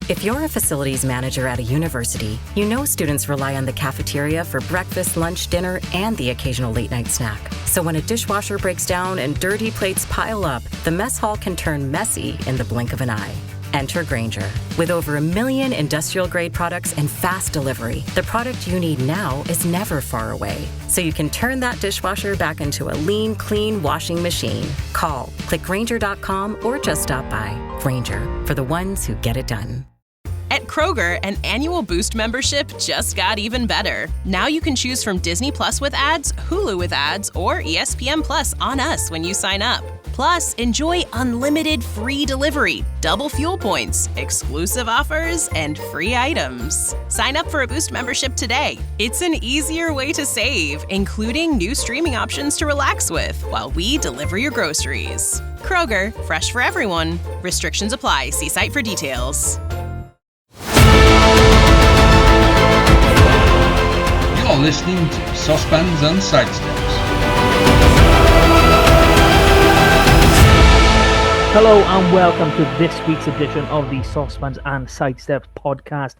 If you're a facilities manager at a university, you know students rely on the cafeteria for breakfast, lunch, dinner, and the occasional late-night snack. So when a dishwasher breaks down and dirty plates pile up, the mess hall can turn messy in the blink of an eye. Enter Grainger. With over 1 million industrial-grade products and fast delivery, the product you need now is never far away. So you can turn that dishwasher back into a lean, clean washing machine. Call, click Grainger.com, or just stop by. Grainger, for the ones who get it done. At Kroger, an annual Boost membership just got even better. Now you can choose from Disney Plus with ads, Hulu with ads, or ESPN Plus on us when you sign up. Plus, enjoy unlimited free delivery, double fuel points, exclusive offers, and free items. Sign up for a Boost membership today. It's an easier way to save, including new streaming options to relax with while we deliver your groceries. Kroger, fresh for everyone. Restrictions apply. See site for details. You're listening to Saucepans and Sidesteps. Hello and welcome to this week's edition of the Saucepans and Sidesteps podcast.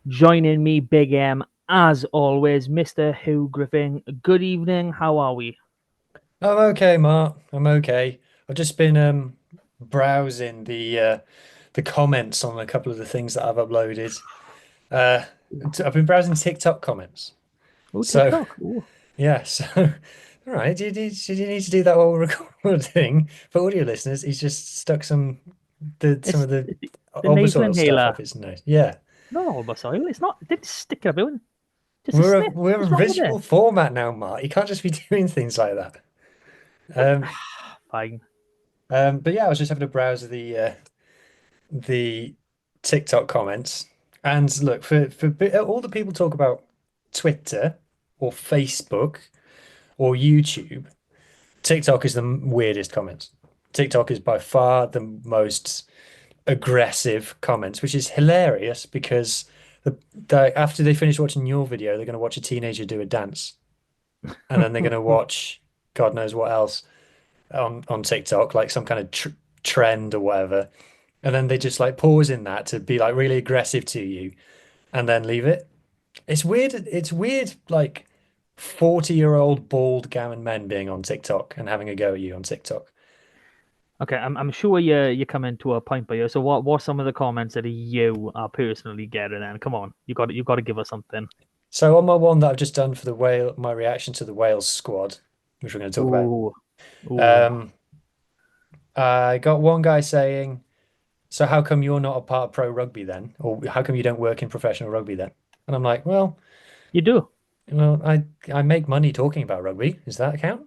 Joining me, Big M, as always, Mr. Huw Griffin. Good evening, how are we? I'm okay, Mart. I'm okay. I've just been browsing the comments on a couple of the things that I've uploaded. I've been browsing TikTok comments. Oh, So, TikTok. Ooh. yeah, so, all right, do you need to do that while we're recording? For audio listeners, he's just stuck some of the the Bulbasaur nasal stuff inhaler. up his nose. Yeah, No, Bulbasaur, it's not. They stick it up. Just we're a a sniff. we're What's a wrong with visual it? format now, Mart. You can't just be doing things like that. Fine. But yeah, I was just having a browse of the TikTok comments, and look for all the people talk about Twitter or Facebook or YouTube. TikTok is the weirdest comments. TikTok is by far the most aggressive comments, which is hilarious because after they finish watching your video, they're going to watch a teenager do a dance, and then they're going to watch God knows what else on TikTok, like some kind of trend or whatever, and then they just like pause in that to be like really aggressive to you, and then leave it. It's weird. It's weird, like 40-year-old bald gammon men being on TikTok and having a go at you on TikTok. Okay, I'm sure you're coming to a point by you. So what are some of the comments that you are personally getting? And come on, you got to give us something. So on my one that I've just done for my reaction to the Wales squad, which we're going to talk Ooh. about. I got one guy saying, "So how come you're not a part of pro rugby then? Or how come you don't work in professional rugby then?" And I'm like, well, You do? I make money talking about rugby. Does that count?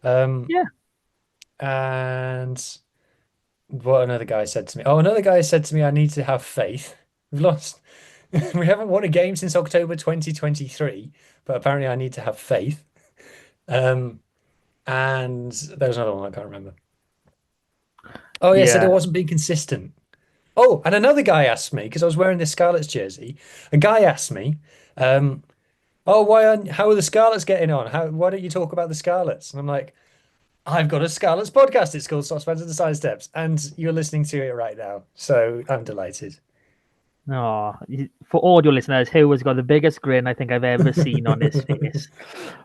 Yeah. And what another guy said to me. Oh, another guy said to me, I need to have faith. We've lost. We haven't won a game since October 2023, but apparently I need to have faith. And there was another one I can't remember. Oh, yeah, said Yeah. it wasn't being consistent. Oh, and another guy asked me, because I was wearing this Scarlets jersey, a guy asked me, oh, how are the Scarlets getting on? Why don't you talk about the Scarlets? And I'm like, I've got a Scarlets podcast. It's called Saucepans and the Sidesteps, and you're listening to it right now. So I'm delighted. No, for audio listeners, Huw has got the biggest grin I think I've ever seen on his face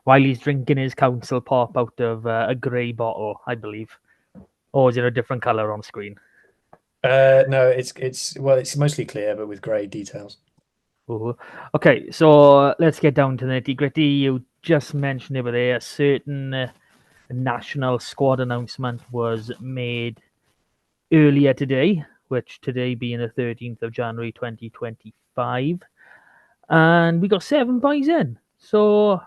while he's drinking his council pop out of a grey bottle, I believe. Or is it a different colour on screen? No, it's mostly clear, but with grey details. Ooh. Okay, so let's get down to the nitty gritty. You just mentioned it, but a certain national squad announcement was made earlier today, which today being the 13th of January 2025. And we got 7 buys in. So,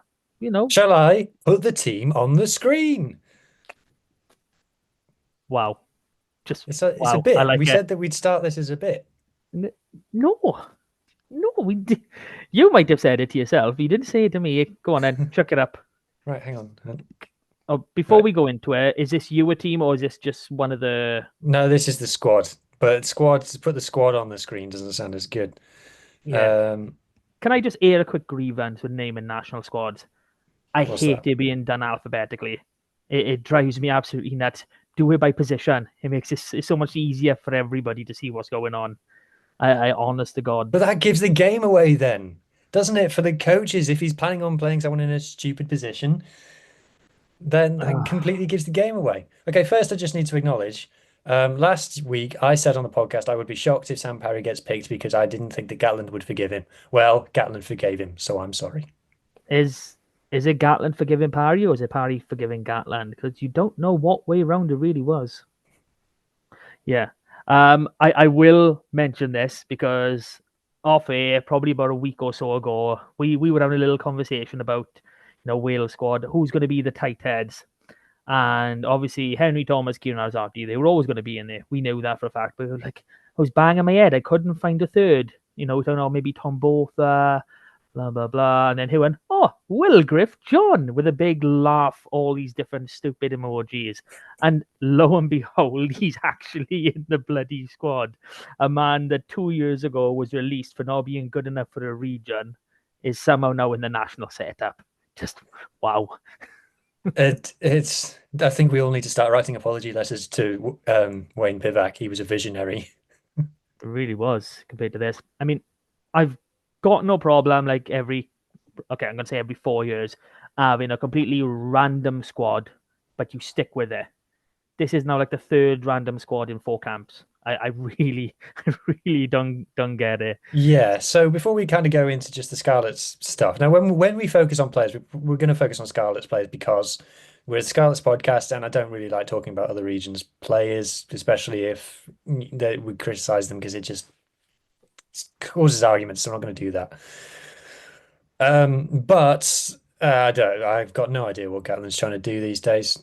Shall I put the team on the screen? wow. It's a wow. bit. I like We it. said that we'd start this as a bit. No, we did. You might have said it to yourself. You didn't say it to me. Go on then, chuck it up. Right, hang on. Oh, before Right. we go into it, is this you a team or is this just one of the? No, this is the squad. But to put the squad on the screen doesn't sound as good. Yeah. Can I just air a quick grievance with naming national squads? I What's hate that? it being done alphabetically. It drives me absolutely nuts. Do it by position. It makes it so much easier for everybody to see what's going on. I honest to God. But that gives the game away then, doesn't it? For the coaches, if he's planning on playing someone in a stupid position, then that completely gives the game away. Okay, first I just need to acknowledge. Last week I said on the podcast I would be shocked if Sam Parry gets picked because I didn't think that Gatland would forgive him. Well, Gatland forgave him, so I'm sorry. Is is it Gatland forgiving Parry or is it Parry forgiving Gatland? Because you don't know what way round it really was. Yeah. I will mention this because off air, probably about a week or so ago, we were having a little conversation about, Wales squad, who's going to be the tight heads. And obviously Henry Thomas, Kieran Arzati, they were always going to be in there. We knew that for a fact. But like I was banging my head. I couldn't find a third. I don't know, maybe Tom Botha, blah blah blah. And then who went, oh, Will Griff John with a big laugh, all these different stupid emojis. And lo and behold, he's actually in the bloody squad. A man that 2 years ago was released for not being good enough for a region is somehow now in the national setup. Just wow. It's. I think we all need to start writing apology letters to Wayne Pivac. He was a visionary. It really was compared to this. I mean, I've got no problem like I'm gonna say every 4 years, having a completely random squad, but you stick with it. This is now like the third random squad in 4 camps. I really, I really don't get it. Yeah, so before we kind of go into just the Scarlets stuff, now when we focus on players, we're going to focus on Scarlets players because we're a Scarlets podcast, and I don't really like talking about other regions' players, especially if we criticize them because it just causes arguments. So I'm not going to do that. But I don't. I've got no idea what Gatland's trying to do these days.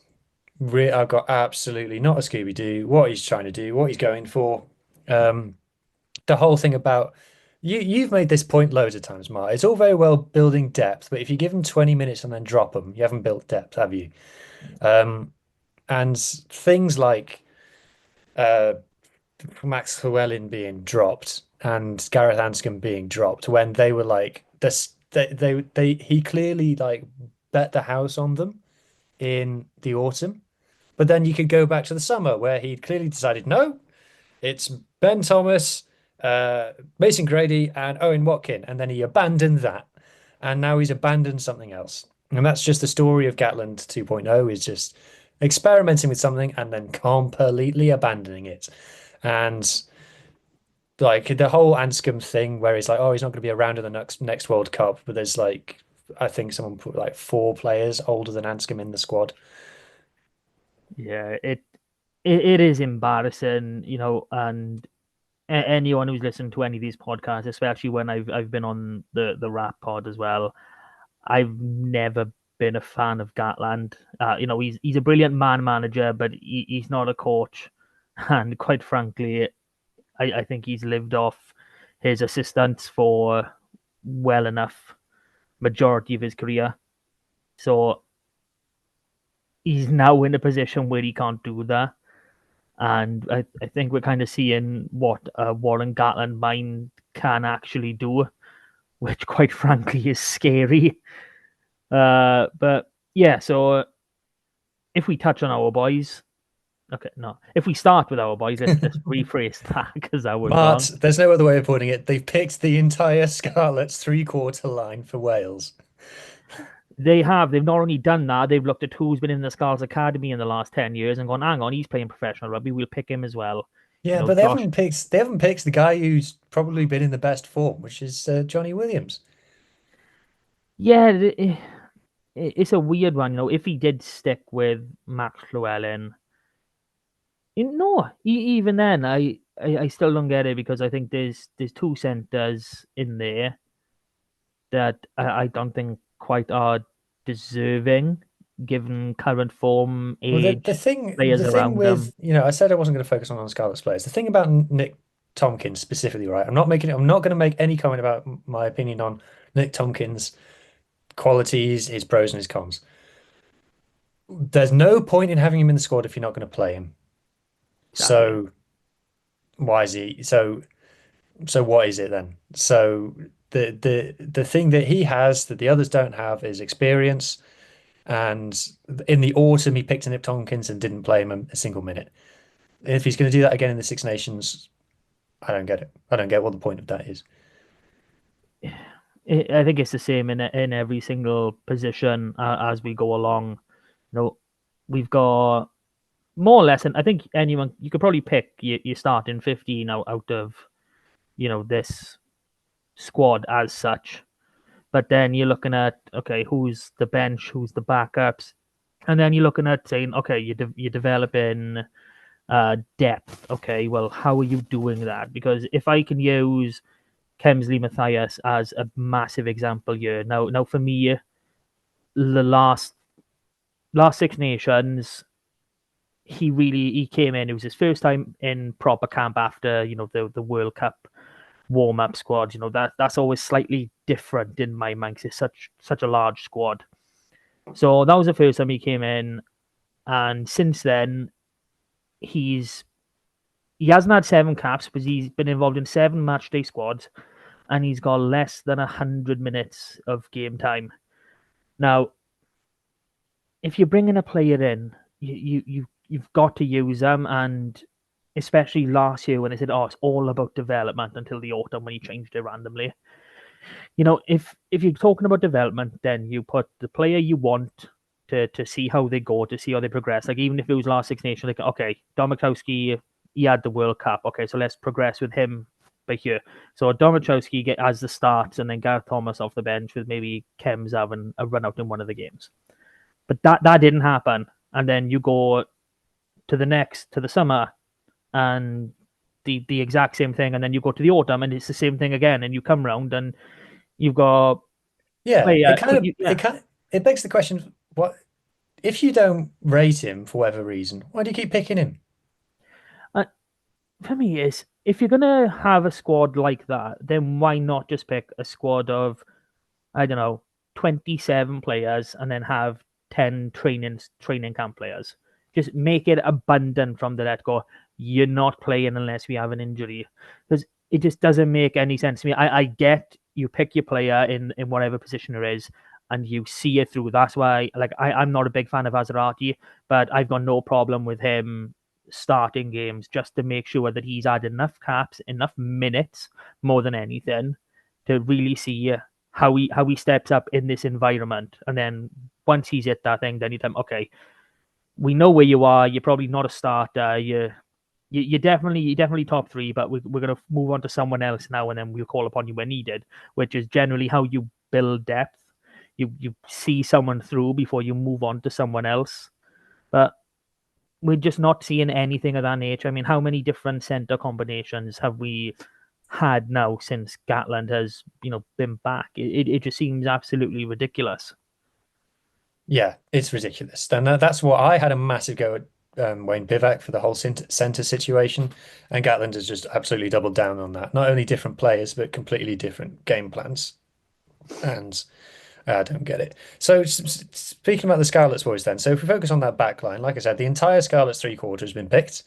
I've got absolutely not a Scooby Doo what he's trying to do, what he's going for. The whole thing about you've made this point loads of times, Mark. It's all very well building depth, but if you give them 20 minutes and then drop them, you haven't built depth, have you? And things like Max Llewellyn being dropped and Gareth Anscombe being dropped when they were like this, he clearly like bet the house on them in the autumn, but then you could go back to the summer where he'd clearly decided no, it's Ben Thomas, Mason Grady, and Owen Watkin, and then he abandoned that, and now he's abandoned something else. And that's just the story of Gatland 2.0, is just experimenting with something and then completely abandoning it. And like the whole Anscombe thing, where he's like, oh, he's not going to be around in the next World Cup, but there's like, I think someone put like 4 players older than Anscombe in the squad. Yeah, it is embarrassing, and anyone who's listened to any of these podcasts, especially when I've been on the rap pod as well, I've never been a fan of Gatland. He's a brilliant man manager, but he's not a coach. And quite frankly, I think he's lived off his assistants for well enough majority of his career. So he's now in a position where he can't do that. And I think we're kind of seeing what Warren Gatland mind can actually do, which quite frankly is scary. But yeah, so if we touch on our boys, okay, no, if we start with our boys, let's rephrase that because that was wrong. But there's no other way of putting it. They've picked the entire Scarlets 3/4 line for Wales. They've not only done that, they've looked at who's been in the Scarlets Academy in the last 10 years and gone, hang on, he's playing professional rugby, we'll pick him as well. Yeah, but they haven't picked the guy who's probably been in the best form, which is Johnny Williams. Yeah, it's a weird one. If he did stick with Max Llewellyn, no, even then, I still don't get it because I think there's 2 centres in there that I don't think quite are deserving given current form, age, Well, the thing around with them. I said I wasn't going to focus on Scarlets players. The thing about Nick Tompkins specifically, right? I'm not going to make any comment about my opinion on Nick Tompkins' qualities, his pros and his cons. There's no point in having him in the squad if you're not going to play him. Exactly. So why is he so what is it then? So the thing that he has that the others don't have is experience. And in the autumn, he picked Nick Tompkins and didn't play him a single minute. If he's going to do that again in the Six Nations, I don't get it. I don't get what the point of that is. I think it's the same in every single position as we go along. We've got more or less, and I think anyone you could probably pick your starting 15 out of this squad as such. But then you're looking at, okay, who's the bench, who's the backups, and then you're looking at saying, okay, you're developing depth. Okay, well, how are you doing that? Because if I can use Kemsley Matthias as a massive example here, now for me, the last Six Nations, he came in. It was his first time in proper camp after the World Cup warm up squad. That's always slightly different in my mind 'cause it's such a large squad. So that was the first time he came in, and since then he hasn't had 7 caps, but he's been involved in 7 matchday squads, and he's got less than 100 minutes of game time. Now, if you're bringing a player in, you've got to use them, and especially last year when they said, "Oh, it's all about development," until the autumn when he changed it randomly. If you're talking about development, then you put the player you want to see how they go, to see how they progress. Like even if it was last Six Nations, like okay, Domachowski, he had the World Cup. Okay, so let's progress with him by here. So Domachowski get as the start, and then Gareth Thomas off the bench with maybe Kems having a run out in one of the games. But that didn't happen. And then you go to the summer, and the exact same thing, and then you go to the autumn, and it's the same thing again, and you come round and you've got it begs the question: what if you don't rate him for whatever reason? Why do you keep picking him? For me, is if you're gonna have a squad like that, then why not just pick a squad of, I don't know, 27 players and then have 10 training camp players? Just make it abundant from the let go. You're not playing unless we have an injury, because it just doesn't make any sense to me. I get you pick your player in whatever position it is, and you see it through. That's why, like, I'm not a big fan of Azarati, but I've got no problem with him starting games just to make sure that he's had enough caps, enough minutes, more than anything, to really see how he steps up in this environment. And then once he's hit that thing, then you think, okay, we know where you are. You're probably not a starter. You're definitely top 3, but we're gonna move on to someone else now, and then we'll call upon you when needed, which is generally how you build depth. You see someone through before you move on to someone else. But we're just not seeing anything of that nature. I mean, how many different center combinations have we had now since Gatland has been back? It just seems absolutely ridiculous. Yeah, it's ridiculous. And that's what I had a massive go at Wayne Pivac for the whole center situation, and Gatland has just absolutely doubled down on that. Not only different players, but completely different game plans. And I don't get it. So speaking about the Scarlets boys then, so if we focus on that back line, like I said, the entire Scarlets 3/4 has been picked.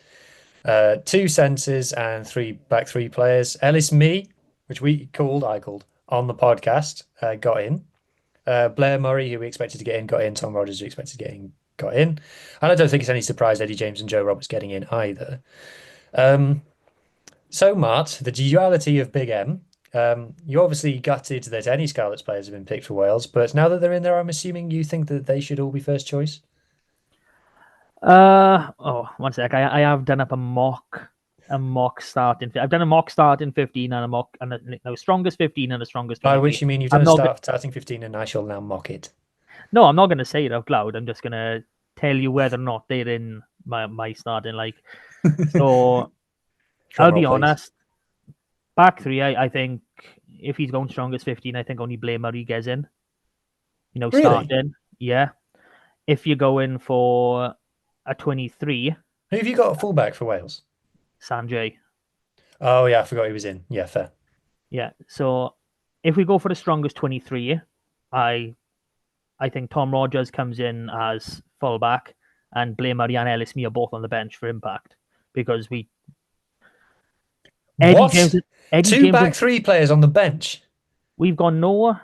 2 centres and 3 players. Ellis Me, which I called on the podcast, got in. Blair Murray, who we expected to get in, got in. Tom Rogers, who we expected to get in, got in. And I don't think it's any surprise Eddie James and Joe Roberts getting in either. So Mart, the duality of Big M. You obviously gutted that any Scarlets players have been picked for Wales, but now that they're in there, I'm assuming you think that they should all be first choice. One sec. I have done up a mock starting. I've done a mock starting 15 and a mock and a strongest 15 and a strongest 20. By which you mean you've done starting 15, and I shall now mock it. No, I'm not going to say it out loud. I'm just going to tell you whether or not they're in my starting. Like, so I'll be honest. Back 3, I think if he's going strongest 15, I think only Blair Murray gets in. Really? Starting. Yeah. If you're going for a 23. Who have you got a fullback for Wales? Sanjay. Oh, yeah, I forgot he was in. Yeah, fair. Yeah, so if we go for the strongest 23, I think Tom Rogers comes in as fullback, and Blair Murray and Ellis Me are both on the bench for impact, because Eddie James back 3 players on the bench. We've got no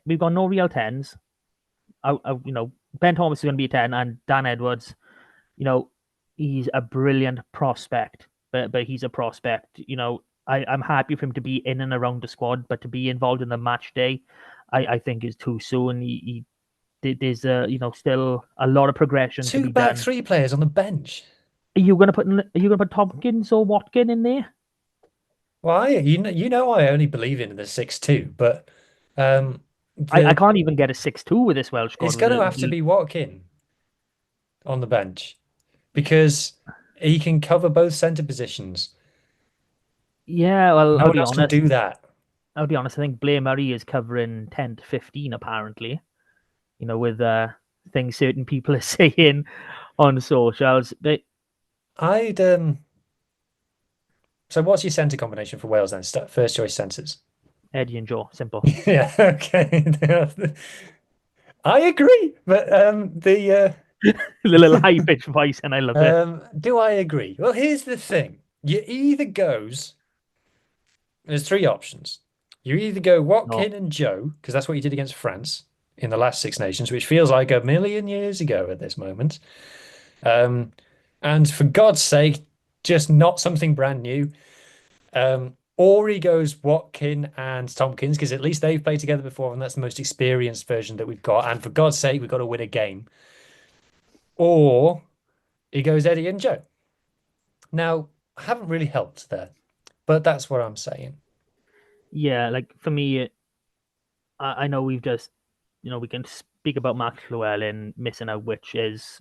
real 10s. Ben Thomas is going to be a 10, and Dan Edwards, he's a brilliant prospect, but he's a prospect. I'm happy for him to be in and around the squad, but to be involved in the match day, I think is too soon. There's still a lot of progression to Two be back done. three players on the bench. Are you gonna put Tompkins or Watkin in there? Why? You know I only believe in the 6-2, but um, I the can't even get a 6-2 with this Welsh squad. it's going to have to be Watkin on the bench because he can cover both centre positions. Yeah, well, No I'll one be else can honest. do that. I'll be honest. I think Blair Murray is covering 10 to 15 apparently. With things certain people are saying on socials. But I'd So what's your centre combination for Wales then? First choice centres. Eddie and Joe, simple. Yeah, okay. I agree, but The little high pitched voice, and I love it. do I agree? Well, here's the thing. You either goes There's three options. You either go No, Watkin and Joe, because that's what you did against France in the last Six Nations, which feels like a million years ago at this moment. Um, and for God's sake, just not something brand new. Or he goes Watkin and Tompkins, because at least they've played together before, and that's the most experienced version that we've got. And for God's sake, we've got to win a game. Or he goes Eddie and Joe. Now, I haven't really helped there, but that's what I'm saying. yeah, like for me, I know we've just, we can speak about Max Llewellyn missing out, which is,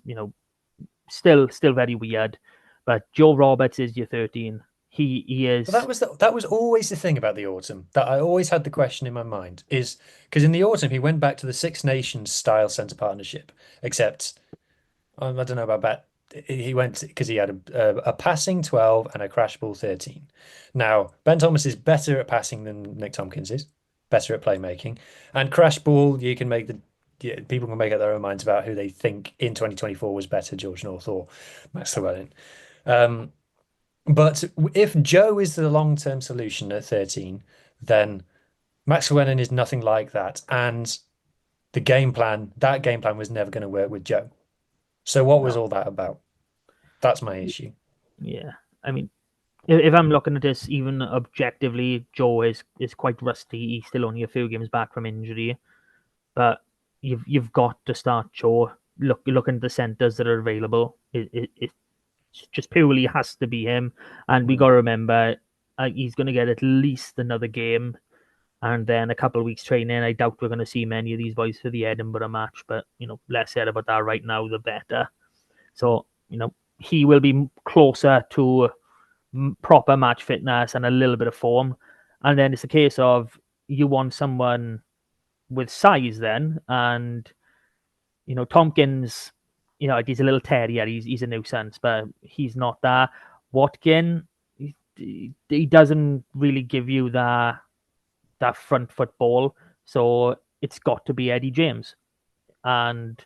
still very weird. But Joe Roberts is your 13. He But is. that was always the thing about the autumn that I always had the question in my mind is because in the autumn he went back to the Six Nations style centre partnership, except I don't know about that. He went because he had a passing 12 and a crash ball 13. Now, Ben Thomas is better at passing than Nick Tompkins is, better at playmaking. And crash ball, you can make people can make up their own minds about who they think in 2024 was better, George North or Max Llewellyn. But if Joe is the long-term solution at 13, then Max Llewellyn is nothing like that. And that game plan was never going to work with Joe. So what was No, all that about? That's my issue. yeah. I mean, if I'm looking at this even objectively, Joe is quite rusty. He's still only a few games back from injury, but you've got to start Joe. Looking at the centers that are available. It just purely has to be him, and we got to remember he's going to get at least another game, and then a couple of weeks training. I doubt we're going to see many of these boys for the Edinburgh match, but less said about that right now, the better. So he will be closer to proper match fitness and a little bit of form. And then it's a case of you want someone with size then. And, Tompkins, he's a little terrier. He's a nuisance, but he's not that. Watkin, he doesn't really give you that front foot ball. So it's got to be Eddie James. And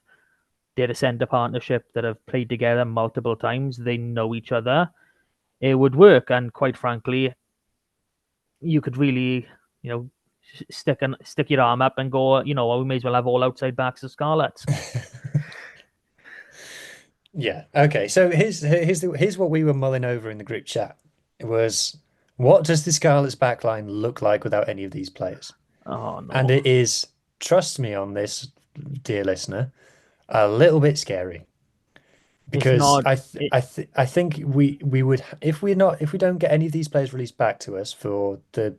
they're a centre partnership that have played together multiple times. They know each other. It would work, and quite frankly, you could really, stick your arm up and go, we may as well have all outside backs of Scarlets. Yeah. Okay. So here's what we were mulling over in the group chat. It was what does the Scarlets backline look like without any of these players? Oh And no, it is, trust me on this, dear listener, a little bit scary. it's Because not. I think we would if we don't get any of these players released back to us for the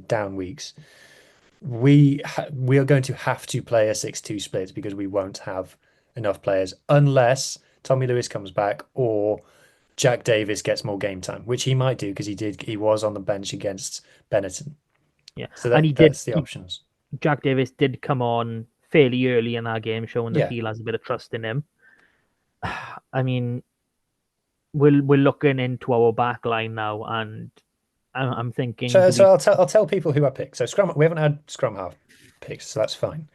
down weeks, we are going to have to play a 6-2 split because we won't have enough players unless Tommy Lewis comes back or Jack Davis gets more game time, which he might do because he was on the bench against Benetton. Yeah, So and he did. that's the options. Jack Davis did come on fairly early in our game, showing that Yeah. he has a bit of trust in him. I mean, we're looking into our back line now, and I'm thinking. So I'll tell people who I picked. So scrum, we haven't had scrum half picks, so that's fine.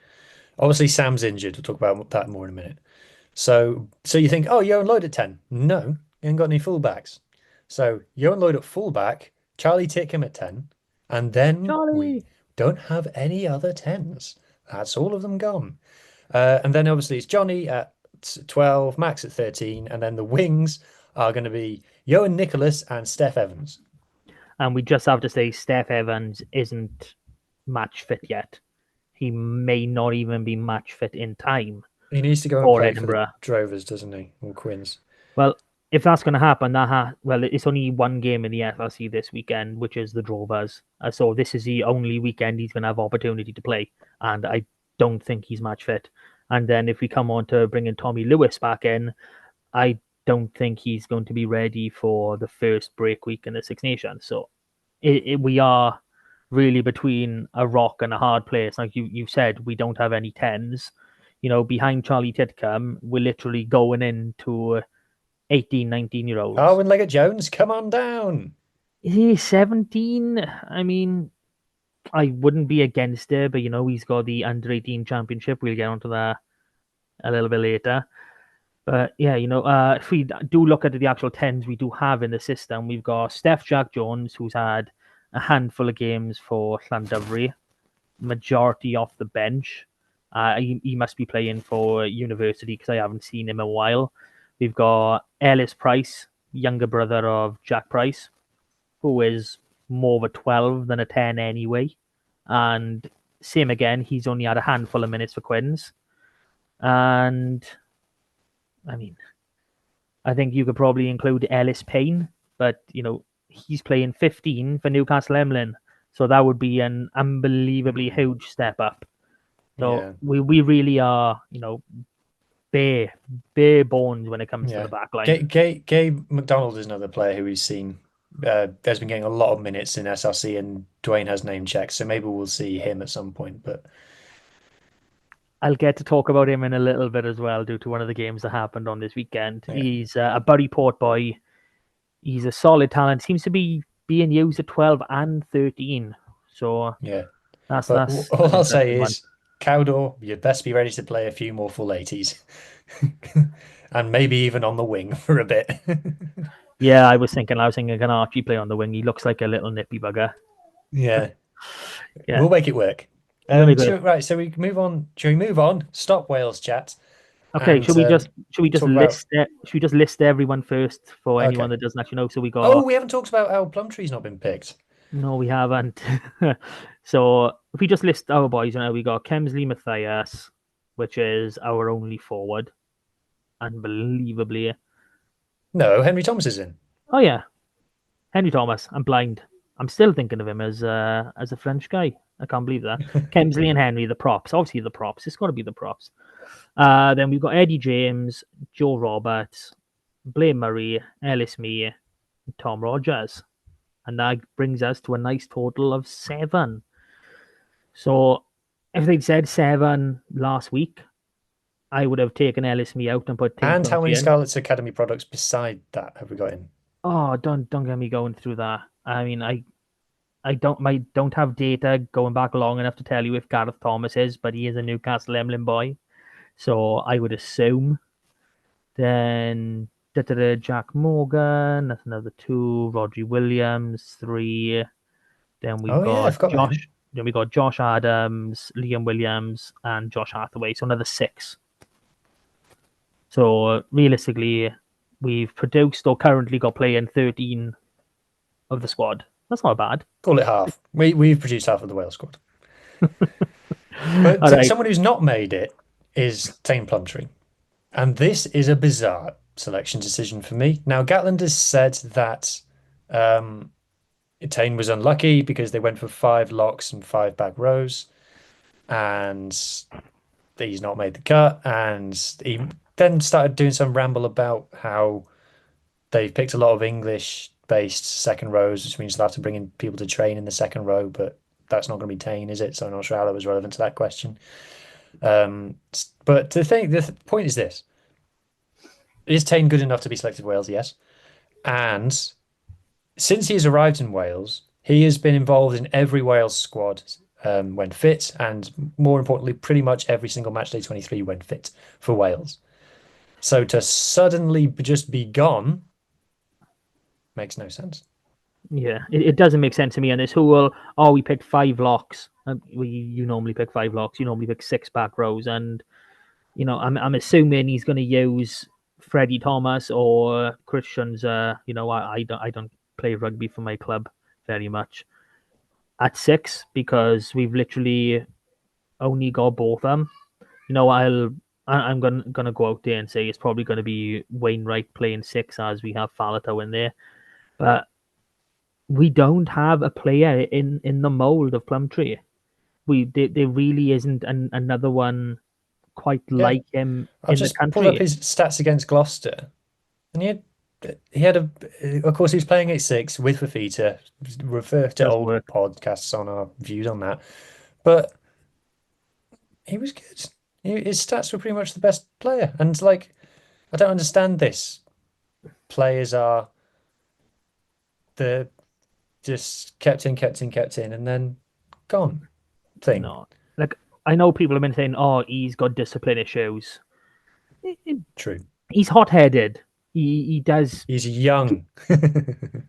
Obviously Sam's injured. We'll talk about that more in a minute. So you think, oh, Johan Lloyd at 10. No, you ain't got any fullbacks. So Johan Lloyd at fullback, Charlie Titcombe at 10, and then we Charlie. don't have any other 10s. That's all of them gone. And then obviously it's Johnny at 12, Max at 13, and then the wings are going to be Johan Nicholas and Steph Evans. And we just have to say Steph Evans isn't match fit yet. He may not even be match fit in time He needs to go and for play for the Edinburgh. Drovers, doesn't he? Or Quins. Well, if that's going to happen, well, it's only one game in the FLC this weekend, which is the Drovers. So this is the only weekend he's going to have opportunity to play, and I don't think he's match fit. And then if we come on to bringing Tommy Lewis back in, I don't think he's going to be ready for the first break week in the Six Nations. So we are really between a rock and a hard place. Like you said, we don't have any tens. Behind Charlie Titcombe, we're literally going into 18, 19-year-olds. Arwen Leggett-Jones, come on down. Is he 17? I mean, I wouldn't be against it, but he's got the under-18 championship. We'll get onto that a little bit later. But yeah, if we do look at the actual tens we do have in the system, we've got Steph Jack Jones, who's had a handful of games for Llandovery, majority off the bench. He must be playing for University because I haven't seen him in a while. We've got Ellis Price, younger brother of Jack Price, who is more of a 12 than a 10 anyway. And same again, he's only had a handful of minutes for Quins. And I mean, I think you could probably include Ellis Payne, but he's playing 15 for Newcastle Emlyn, so that would be an unbelievably huge step up. So we really are, bare bones when it comes to the back line. Gabe McDonald is another player who we've seen. There's been getting a lot of minutes in SRC, and Dwayne has name checks, so maybe we'll see him at some point. But I'll get to talk about him in a little bit as well, due to one of the games that happened on this weekend. Yeah. He's a Buryport boy. He's a solid talent. Seems to be being used at 12 and 13. So that's all I'll say is, Cowdor, you'd best be ready to play a few more full 80s. And maybe even on the wing for a bit. Yeah, I was thinking can Archie play on the wing? He looks like a little nippy bugger. Yeah. We'll make it work. Right, so we move on. Should we move on? Stop Wales chat. Okay, should we just list everyone first for anyone that doesn't actually know? So we got. Oh, we haven't talked about how Plumtree's not been picked. No, we haven't. So if we just list our boys, we got Kemsley Matthias, which is our only forward, unbelievably. No, Henry Thomas is in. Oh yeah, Henry Thomas. I'm blind. I'm still thinking of him as a French guy. I can't believe that. Kemsley and Henry, the props. Obviously, the props. It's got to be the props. Then we've got Eddie James, Joe Roberts, Blaine Murray, Ellis Mee, and Tom Rogers. And that brings us to a nice total of 7. So if they'd said 7 last week, I would have taken Ellis Mee out and put Tim And how many in. Scarlets Academy products beside that have we got in? Oh, don't get me going through that. I mean, I don't have data going back long enough to tell you if Gareth Thomas is, but he is a Newcastle Emlyn boy, so I would assume. Then Jack Morgan, that's another 2. Rodri Williams, 3. Then we got Josh. Then we got Josh Adams, Liam Williams, and Josh Hathaway, so another 6. So realistically, we've produced or currently got playing 13 of the squad. That's not bad. Call it half. We've produced half of the Wales squad. But someone who's not made it is Tane Plumtree. And this is a bizarre selection decision for me. Now, Gatland has said that Tane was unlucky because they went for 5 locks and 5 back rows. And he's not made the cut. And he then started doing some ramble about how they've picked a lot of English-based second rows, which means they'll have to bring in people to train in the second row, but that's not going to be Tane, is it? So I'm not sure how that was relevant to that question. But the point is this. Is Tane good enough to be selected for Wales? Yes. And since he has arrived in Wales, he has been involved in every Wales squad when fit, and more importantly, pretty much every single matchday 23 when fit for Wales. So to suddenly just be gone makes no sense. Yeah, it doesn't make sense to me. And this whole, we picked 5 locks. You normally pick 5 locks. You normally pick 6 back rows. And, I'm assuming he's going to use Freddie Thomas or Christian's. I don't play rugby for my club. very much. At 6, because we've literally only got both of them. I'm gonna go out there and say it's probably gonna be Wainwright playing 6 as we have Faletau in there, but we don't have a player in the mold of Plumtree. There really isn't another one quite Yeah, like him I've in the just pulled up country. his stats against Gloucester, and he had of course, he was playing at 6 with Fafita. Refer to Does old work. podcasts on our views on that, but he was good. His stats were pretty much the best player, and like, I don't understand this. Players are the just kept in, and then gone thing. No, like I know people have been saying, "Oh, he's got discipline issues." True. He's hot headed. He does He's young.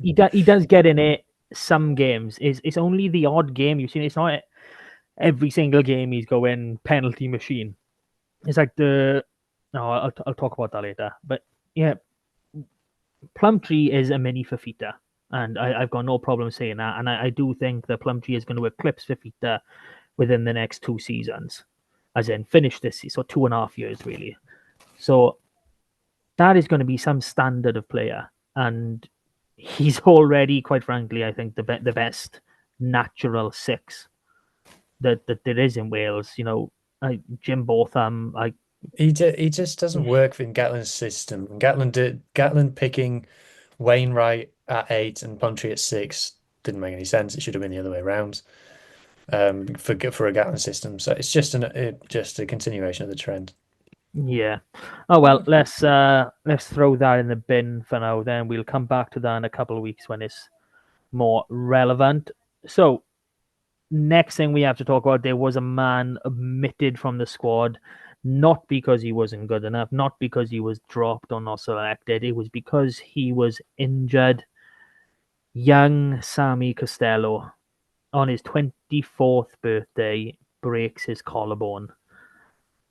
he does get in it some games. It's only the odd game you've seen. It's not every single game he's going penalty machine. It's like the no, I'll talk about that later. But yeah, Plumtree is a mini Fafita, and I've got no problem saying that. And I do think that Plumtree is going to eclipse Fafita within the next 2 seasons, as in finish this season, so 2.5 years really. So that is going to be some standard of player, and he's already, quite frankly, I think the best natural 6 that there is in Wales. Jim Botham, He just doesn't work in Gatland's system. And Gatland picking Wainwright at 8 and Plumtree at 6 didn't make any sense. It should have been the other way around. For a Gatland system. So it's just a continuation of the trend. yeah. Oh well, let's throw that in the bin for now. Then we'll come back to that in a couple of weeks when it's more relevant. So next thing we have to talk about, there was a man omitted from the squad, not because he wasn't good enough, not because he was dropped or not selected. It was because he was injured. Young Sammy Costello, on his 24th birthday, breaks his collarbone.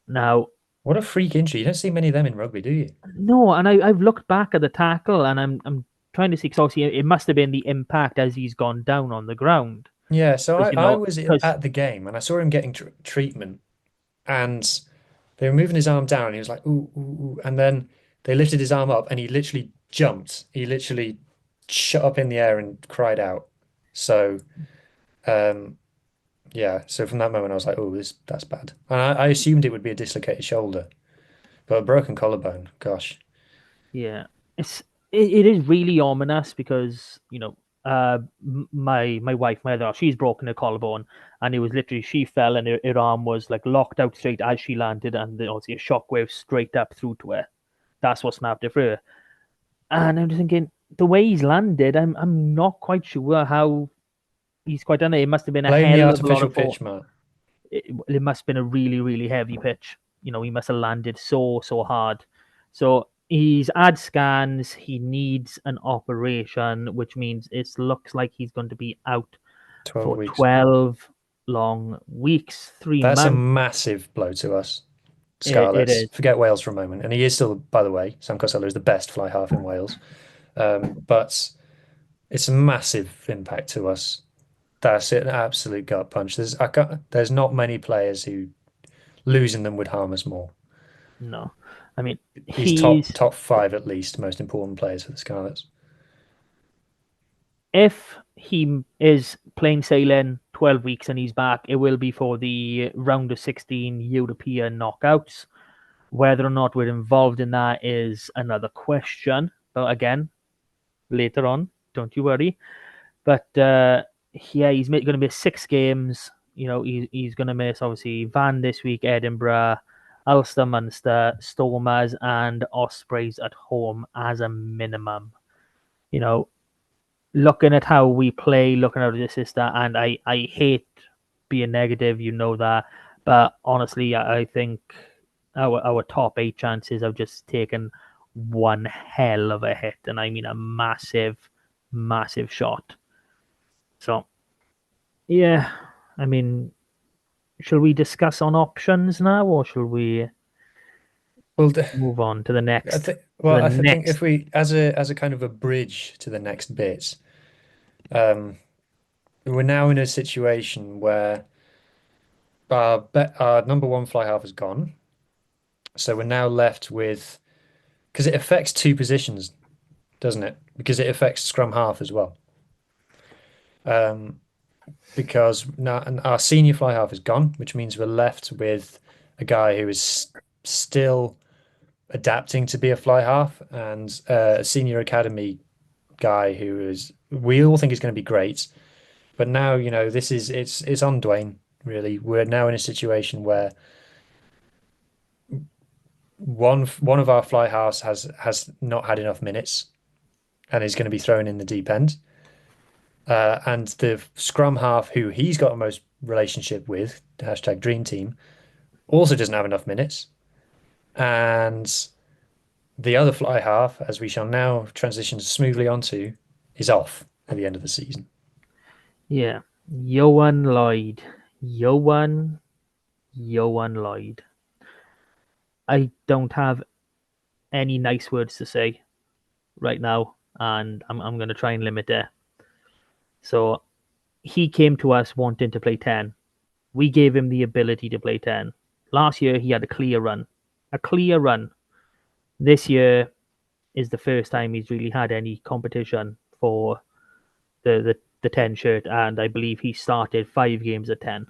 Now, What a freak injury. You don't see many of them in rugby, do you? no, and I've looked back at the tackle, and I'm trying to see, because obviously it must have been the impact as he's gone down on the ground. Yeah, so Because, I was because at the game and I saw him getting treatment, and they were moving his arm down and he was like, ooh, ooh, ooh. And then they lifted his arm up and he literally jumped. He literally shot up in the air and cried out. So, um, yeah, so from that moment I was like, oh, that's bad. And I assumed it would be a dislocated shoulder, but a broken collarbone, gosh. yeah, it's it is really ominous because my wife, my other half, she's broken her collarbone, and it was literally she fell and her arm was like locked out straight as she landed, and obviously a shockwave straight up through to her. That's what snapped it for her. And I'm just thinking the way he's landed, I'm not quite sure how he's quite done it. It must have been a Blame the hell of a lot artificial of force. pitch, Matt. It must have been a really, really heavy pitch. He must have landed so hard. So he's had scans. He needs an operation, which means it looks like he's going to be out 12 for weeks. 12 long weeks, 3 That's a months. massive blow to us. It Scarlets. is. Forget Wales for a moment. And he is still, by the way, Sam Costello is the best fly half in Wales. But it's a massive impact to us. That's an absolute gut punch. There's not many players who losing them would harm us more. No. I mean, He's top he's top 5 at least most important players for the Scarlets. if he is plain sailing 12 weeks and he's back, it will be for the round of 16 European knockouts. Whether or not we're involved in that is another question. But again, later on, don't you worry. But yeah, he's going to miss 6 games. He's going to miss obviously Van this week, Edinburgh, Ulster, Munster, Stormers, and Ospreys at home as a minimum. Looking at how we play, looking at the system, and I hate being negative, that. But honestly, I think our top 8 chances have just taken one hell of a hit, and I mean a massive, massive shot. So, yeah, I mean, shall we discuss on options now, or shall we Well, move on to the I next? think To I think next. if we as a kind of a bridge to the next bit, we're now in a situation where our number one fly half is gone. So we're now left with, because it affects two positions, doesn't it? Because it affects scrum half as well. Because now and our senior fly half is gone, which means we're left with a guy who is still adapting to be a fly half, and a senior academy guy who is we all think is going to be great. But now, this is it's on Dwayne, really. We're now in a situation where one of our fly halves has not had enough minutes and is going to be thrown in the deep end. And the scrum half who he's got the most relationship with, hashtag dream team, also doesn't have enough minutes. And the other fly half, as we shall now transition smoothly onto, is off at the end of the season. Yeah. Johan Lloyd. Johan Lloyd. I don't have any nice words to say right now, and I'm going to try and limit it. So he came to us wanting to play 10. We gave him the ability to play 10. Last year, he had a clear run. A clear run. This year is the first time he's really had any competition for the 10 shirt, and I believe he started 5 games at 10,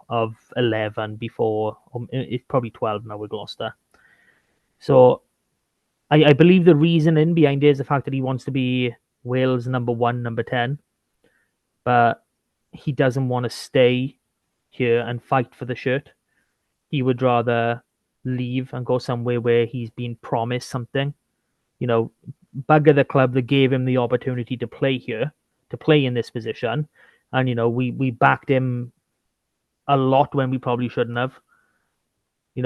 of 11 before. It's probably 12 now with Gloucester. So I believe the reasoning behind it is the fact that he wants to be Wales number one, number 10, but he doesn't want to stay here and fight for the shirt. He would rather leave and go somewhere where he's been promised something. Bugger the club that gave him the opportunity to play here, to play in this position. And, we backed him a lot when we probably shouldn't have. We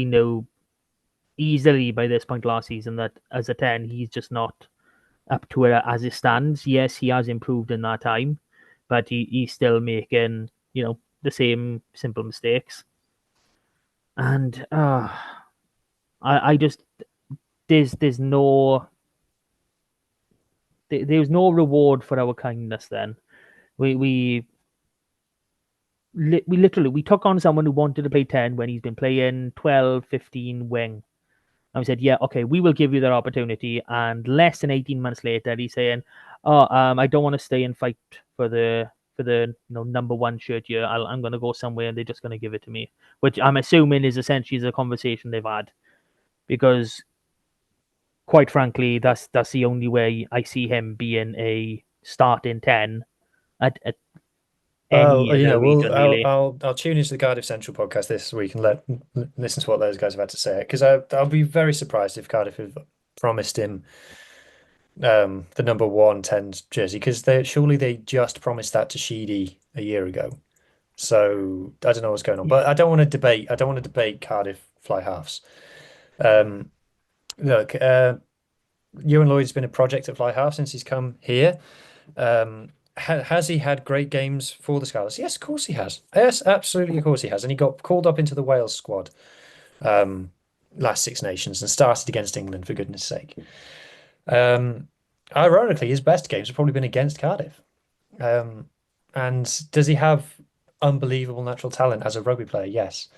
know easily by this point last season that as a 10, he's just not up to it as it stands. Yes, he has improved in that time, but he's still making, the same simple mistakes. And I just there's no reward for our kindness. Then we literally we took on someone who wanted to play 10 when he's been playing 12, 15 wing. And we said, yeah, okay, we will give you that opportunity. And less than 18 months later, he's saying, oh, I don't want to stay and fight for the number one shirt here. I'm going to go somewhere and they're just going to give it to me, which I'm assuming is essentially the conversation they've had, because quite frankly, that's the only way I see him being a starting 10 at any other region, really. I'll tune into the Cardiff Central podcast this week and listen to what those guys have had to say. Because I'll be very surprised if Cardiff have promised him the number 110 jersey, because they just promised that to Sheedy a year ago. So I don't know what's going on, but I don't want to debate Cardiff fly halves. Look, Ewan Lloyd's been a project at fly half since he's come here. Has he had great games for the Scarlets? Yes, of course he has. Yes, absolutely, of course he has. And he got called up into the Wales squad last Six Nations and started against England, for goodness sake. Ironically, his best games have probably been against Cardiff. And does he have unbelievable natural talent as a rugby player? Yes.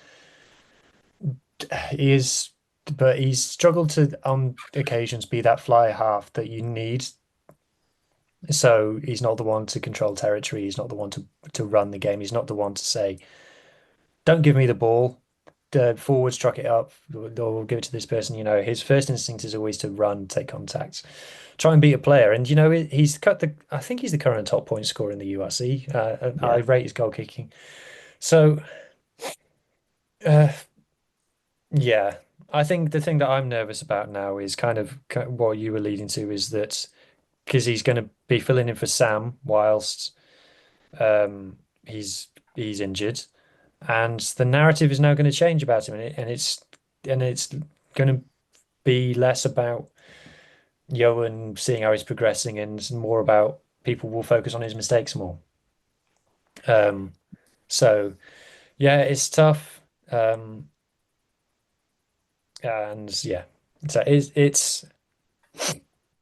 He is, but he's struggled to, on occasions, be that fly half that you need. So he's not the one to control territory. He's not the one to run the game. He's not the one to say, don't give me the ball. Forwards truck it up, or give it to this person. His first instinct is always to run, take contacts, try and beat a player. And I think he's the current top point scorer in the URC. I rate his goal kicking. So, yeah, I think the thing that I'm nervous about now is kind of what you were leading to, is that because he's going to be filling in for Sam whilst he's injured. And the narrative is now going to change about him, and it's going to be less about Johan seeing how he's progressing and more about people will focus on his mistakes more. So yeah, it's tough. And yeah, so it's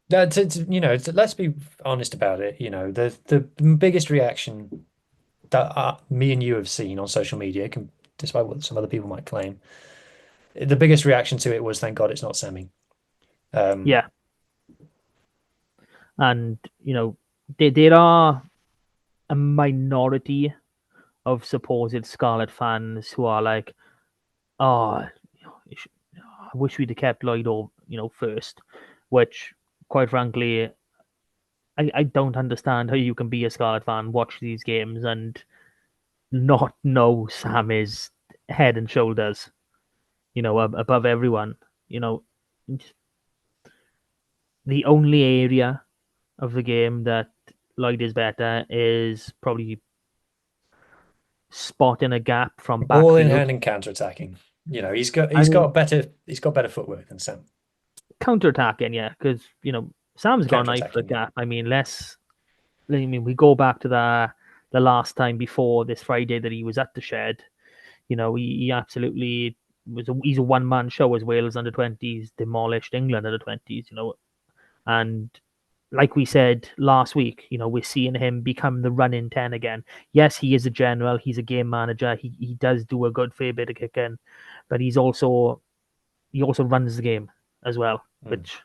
Let's be honest about it. The biggest reaction that me and you have seen on social media, despite what some other people might claim, the biggest reaction to it was, "Thank God it's not semi." Um, Yeah, and there are a minority of supposed Scarlet fans who are like, oh, I wish we'd have kept Lloyd over, first, which, quite frankly, I don't understand how you can be a Scarlet fan, watch these games, and not know Sam is head and shoulders, above everyone. You know, the only area of the game that Lloyd is better is probably spotting a gap from Ball in backfield. hand and counter attacking. He's got I he's mean, got better footwork than Sam. counter-attacking, yeah, because Sam's got an Counter eye for a attacking, yeah. gap. I mean, we go back to the last time before this Friday that he was at the shed. He absolutely he's a one-man show as Wales under 20s demolished England under 20s. And like we said last week, we're seeing him become the running 10 again. Yes, he is a general, he's a game manager, he does do a good fair bit of kicking, but he also runs the game as well, Mm. which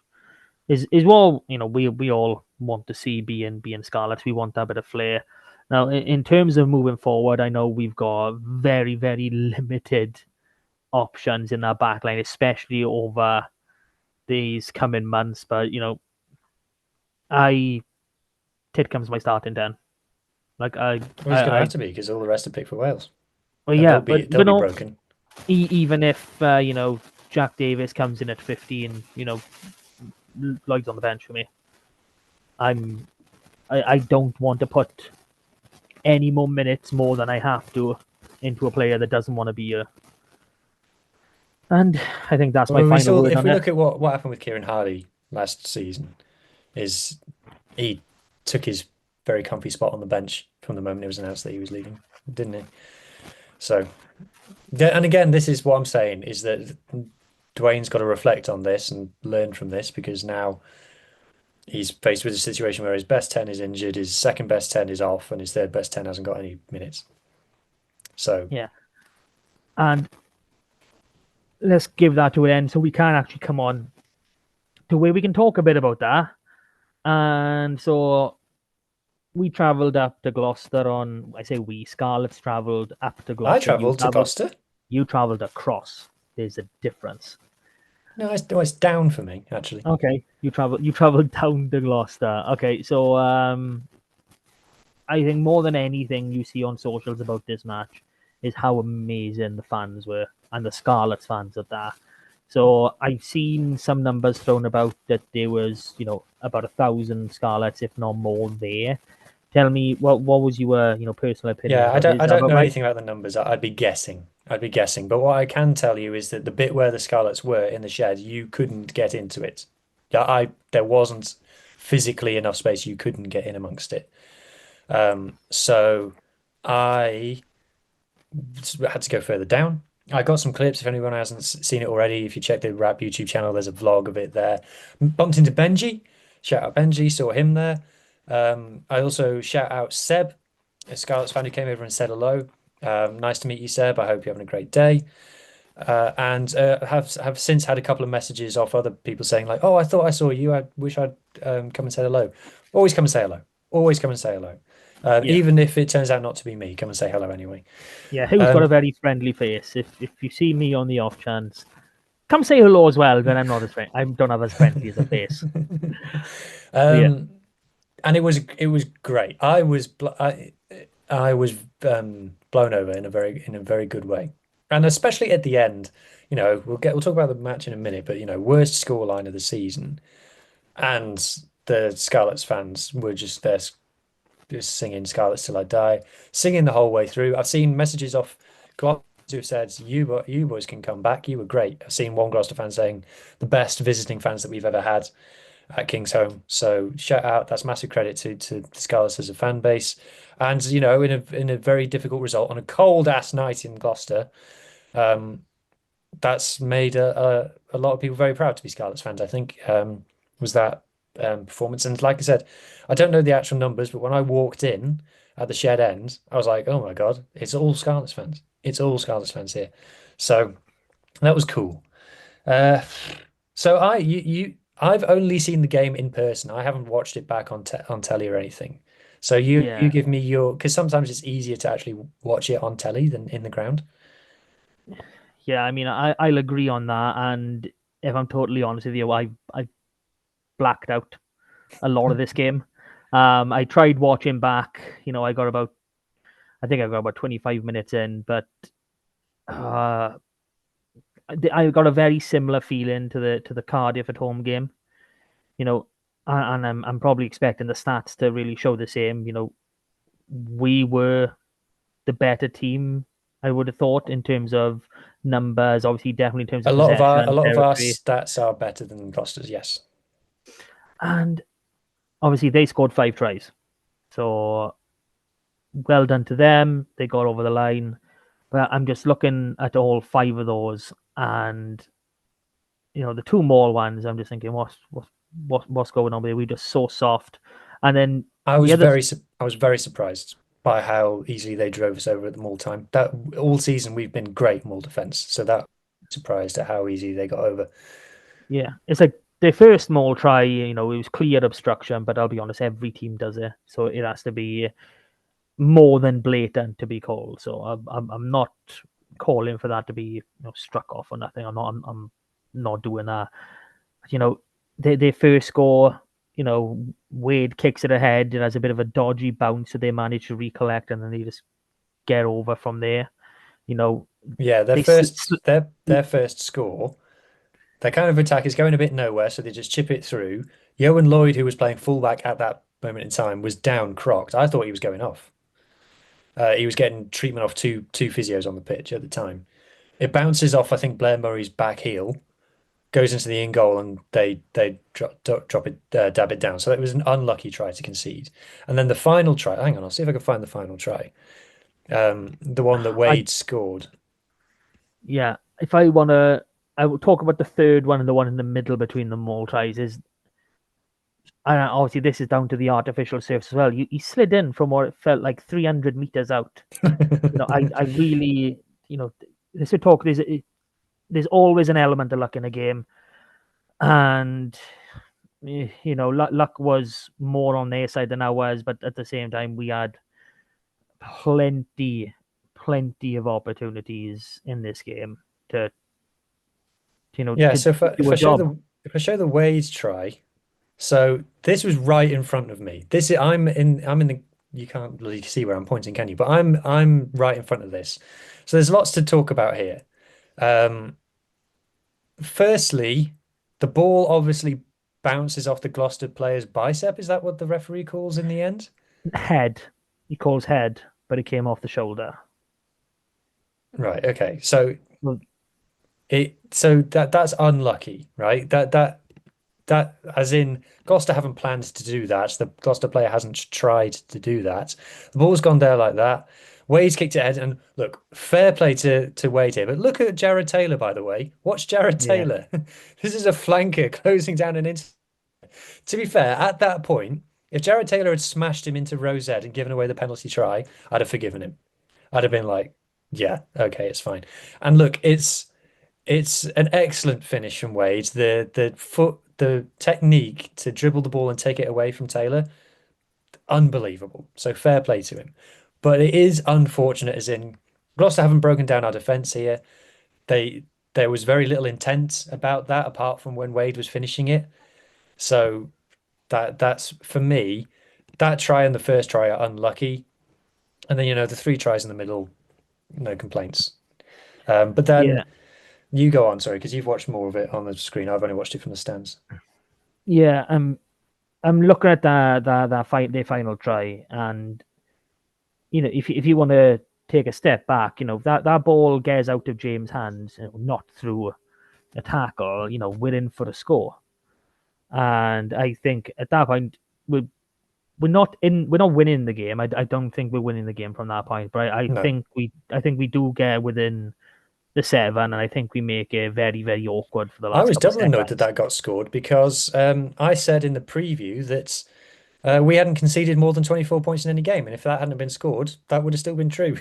is what we all want to see being Scarlets. We want that bit of flair. Now, in terms of moving forward, I know we've got very, very limited options in our backline, especially over these coming months. But I Titcomb's my starting 10. Like Well, he's going to I have to be because all the rest are picked for Wales, well, and yeah, they'll be broken. even if Jack Davis comes in at 15, Lloyd's on the bench for me. I'm I don't want to put any more minutes more than I have to into a player that doesn't want to be here. And I think that's my Well, final word if on we it. look at what happened with Kieran Hardy last season, is he took his very comfy spot on the bench from the moment it was announced that he was leaving, didn't he? So, and again, this is what I'm saying is that Dwayne's got to reflect on this and learn from this because now he's faced with a situation where his best 10 is injured, his second best 10 is off, and his third best 10 hasn't got any minutes. So, Yeah. And let's give that to an end so we can actually come on to where we can talk a bit about that. And so we travelled up to Gloucester I say we, Scarlets travelled up to I Gloucester. travelled to Gloucester. You travelled across. There's a difference. No, it's down for me, actually. Okay, you travelled down to Gloucester. Okay, so I think more than anything you see on socials about this match is how amazing the fans were and the Scarlets fans at that. So I've seen some numbers thrown about that there was, about 1,000 Scarlets, if not more, there. Tell me what was your, personal opinion Yeah, about it? Is I that don't about know right? anything about the numbers. I'd be guessing. I'd be guessing. But what I can tell you is that the bit where the Scarlets were in the shed, you couldn't get into it. Yeah, there wasn't physically enough space. You couldn't get in amongst it. So I had to go further down. I got some clips if anyone hasn't seen it already. If you check the Rap YouTube channel, there's a vlog of it there. Bumped into Benji. Shout out Benji, saw him there. I also shout out Seb, a Scarlets fan who came over and said hello. Nice to meet you, Seb. I hope you're having a great day. And have since had a couple of messages off other people saying like, "Oh, I thought I saw you. I wish I'd come and say hello." Always come and say hello. Always come and say hello. Yeah. Even if it turns out not to be me, come and say hello anyway. Yeah, who's got a very friendly face. If you see me on the off chance, come say hello as well, but I'm not as friendly. I don't have as friendly as a face. Yeah. And it was great. I was blown over in a very good way, and especially at the end. We'll talk about the match in a minute, but worst scoreline of the season, and the Scarlets fans were just there, just singing "Scarlets Till I Die," singing the whole way through. I've seen messages off Gloucester who said, "You boys can come back. You were great." I've seen one Gloucester fan saying, "The best visiting fans that we've ever had at King's Home." So shout out, that's massive credit to the Scarlets as a fan base. And in a very difficult result on a cold ass night in Gloucester, that's made a lot of people very proud to be Scarlets fans, I think. Was that performance. And like I said, I don't know the actual numbers, but when I walked in at the shed end, I was like, oh my God, it's all Scarlets fans. It's all Scarlets fans here. So that was cool. Uh, so I've only seen the game in person. I haven't watched it back on telly or anything. So you Yeah, give me your, because sometimes it's easier to actually watch it on telly than in the ground. yeah. I mean, I'll agree on that. And if I'm totally honest with you, I blacked out a lot of this game. I tried watching back. I think I got about 25 minutes in, but uh, I got a very similar feeling to the Cardiff at home game. You know, and I'm probably expecting the stats to really show the same. We were the better team, I would have thought, in terms of numbers, obviously definitely in terms of A possession, lot of our territory. stats are better than Gloucester's, yes. And obviously they scored 5 tries. So well done to them. They got over the line. But I'm just looking at all 5 of those, and the 2 more ones. I'm just thinking, what's going on there? We just so soft. And then the other, I was very surprised by how easily they drove us over at the Mull time. That all season we've been great Mull defense, so that surprised at how easy they got over. yeah, it's like their first Maul try. It was clear obstruction, but I'll be honest, every team does it, so it has to be more than blatant to be called. So I'm not calling for that to be struck off or nothing. I'm not doing that. Their first score, Wade kicks it ahead. It has a bit of a dodgy bounce, so they manage to recollect, and then they just get over from there. Yeah, They their first score, their kind of attack is going a bit nowhere, so they just chip it through. Yohan Lloyd, who was playing fullback at that moment in time, was down crocked. I thought he was going off. He was getting treatment off two physios on the pitch at the time. It bounces off, I think, Blair Murray's back heel, goes into the in goal, and they drop it, dab it down. So it was an unlucky try to concede. And then the final try, hang on, I'll see if I can find the final try. The one that I Wade scored. Yeah, if I wanna, I will talk about the third one and the one in the middle between the Maul tries. And obviously this is down to the artificial surface as well. He slid in from what it felt like 300 meters out. I really, this would talk. There's always an element of luck in a game, and luck was more on their side than ours. But at the same time, we had plenty, plenty of opportunities in this game to, Yeah, to so do a job. if I show the Wade try, so this was right in front of me. I'm in the, you can't really see where I'm pointing, can you? But I'm right in front of this. So there's lots to talk about here. Um, Firstly, the ball obviously bounces off the Gloucester player's bicep. Is that what the referee calls in the end? Head. He calls head, but it came off the shoulder. Right. Okay. So Well, that's unlucky, right? That as in Gloucester haven't planned to do that. The Gloucester player hasn't tried to do that. The ball's gone there like that. Wade's kicked it ahead, and look, fair play to Wade here. But look at Jared Taylor, by the way. Watch Jared yeah, Taylor. This is a flanker closing down an inter. To be fair, at that point, if Jared Taylor had smashed him into row Z and given away the penalty try, I'd have forgiven him. I'd have been like, yeah, okay, it's fine. And look, it's an excellent finish from Wade. The technique to dribble the ball and take it away from Taylor, unbelievable. So fair play to him. But it is unfortunate, as in Gloucester haven't broken down our defence here. They There was very little intent about that apart from when Wade was finishing it. So that's for me, that try and the first try are unlucky. And then the 3 tries in the middle, no complaints. But yeah, then you go on, sorry, because you've watched more of it on the screen. I've only watched it from the stands. yeah. I'm looking at that fight, their final try, and if you want to take a step back, that ball gets out of James' hands, not through a tackle. We're in for a score, and I think at that point we're not winning the game. I don't think we're winning the game from that point, but I No. think we do get within the 7, and I think we make it very, very awkward for the I last was couple of double annoyed that seconds. that got scored because I said in the preview that we hadn't conceded more than 24 points in any game, and if that hadn't been scored, that would have still been true.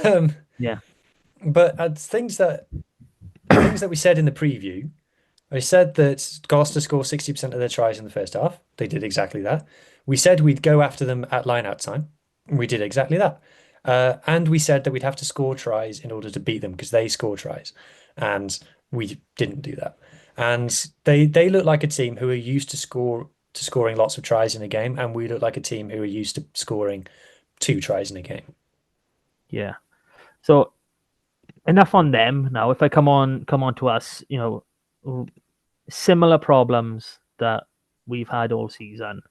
um, Yeah, but things that we said in the preview, I said that Gloucester score 60% of their tries in the first half. They did exactly that. We said we'd go after them at line-out time. We did exactly that. And we said that we'd have to score tries in order to beat them because they score tries. And we didn't do that. And they look like a team who are used to scoring lots of tries in a game, and we look like a team who are used to scoring 2 tries in a game. yeah. So enough on them. Now, if I come on to us, similar problems that we've had all season.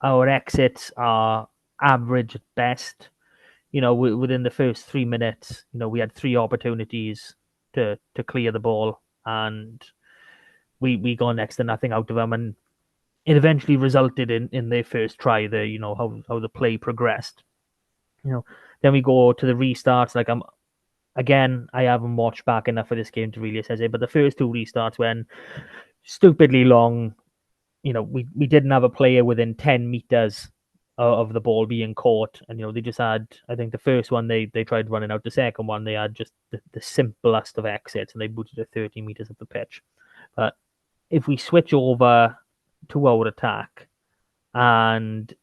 Our exits are average at best. Within the first 3 minutes, we had 3 opportunities to clear the ball, and we got next to nothing out of them, and it eventually resulted in their first try. How the play progressed. Then we go to the restarts. Like I haven't watched back enough of this game to really assess it, but the first 2 restarts went stupidly long. We didn't have a player within 10 meters of the ball being caught, and they just had. I think the first one they tried running out. The second one they had just the simplest of exits, and they booted it 30 meters of the pitch. But if we switch over to our attack, and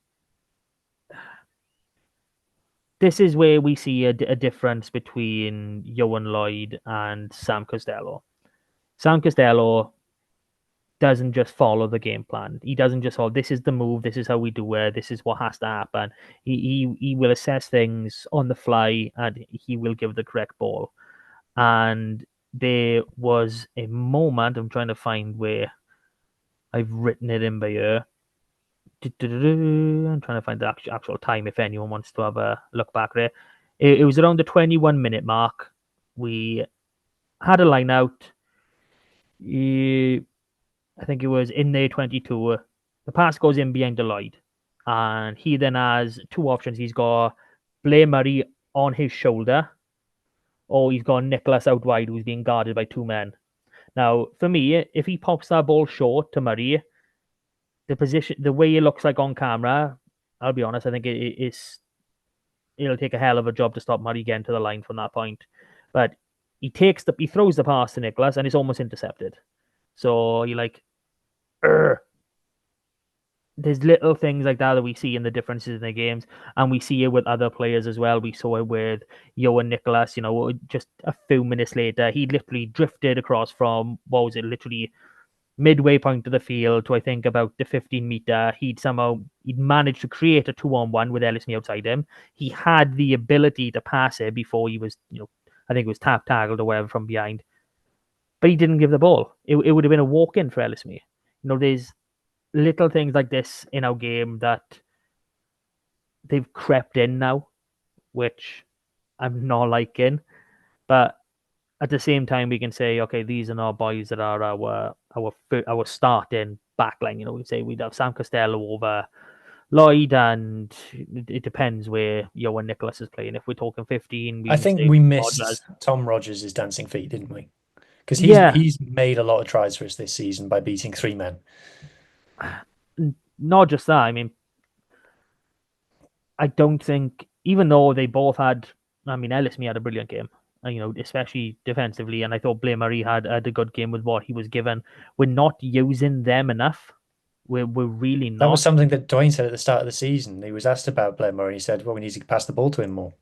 this is where we see a difference between Johan Lloyd and Sam Costello. Sam Costello doesn't just follow the game plan. He doesn't just follow, this is the move, this is how we do it, this is what has to happen. He will assess things on the fly, and he will give the correct ball. And there was a moment, I'm trying to find where I've written it in by here. I'm trying to find the actual time if anyone wants to have a look back there. It was around the 21-minute mark. We had a line out. I think it was in their 22. The pass goes in behind the Lloyd, and he then has 2 options. He's got Blair Murray on his shoulder, or he's got Nicholas out wide who's being guarded by 2 men. Now, for me, if he pops that ball short to Murray, the way it looks like on camera, I'll be honest, I think it'll take a hell of a job to stop Murray getting to the line from that point. But he throws the pass to Nicholas, and it's almost intercepted. So you're like, Urgh. There's little things like that we see in the differences in the games, and we see it with other players as well. We saw it with Johan Nicholas, just a few minutes later, he literally drifted across from, what was it, literally midway point of the field to, I think, about the 15-meter. He'd managed to create a 2-on-1 with Ellesmere outside him. He had the ability to pass it before he was, I think it was tackled or whatever from behind, but he didn't give the ball. It would have been a walk-in for Ellesmere. There's little things like this in our game that they've crept in now, which I'm not liking. But at the same time, we can say, okay, these are our boys that are our starting backline. We say we'd have Sam Costello over Lloyd, and it depends where Johan Nicholas is playing. If we're talking 15, I think say we Rodgers. missed Tom Rogers' dancing feet, didn't we? Because Yeah, he's made a lot of tries for us this season by beating 3 men. not just that. I mean, I don't think, even though they both had, Ellesmere had a brilliant game, especially defensively, and I thought Blair Murray had a good game with what he was given. We're not using them enough. We're really That was not. something that Dwayne said at the start of the season. He was asked about Blair Murray. He said, well, we need to pass the ball to him more.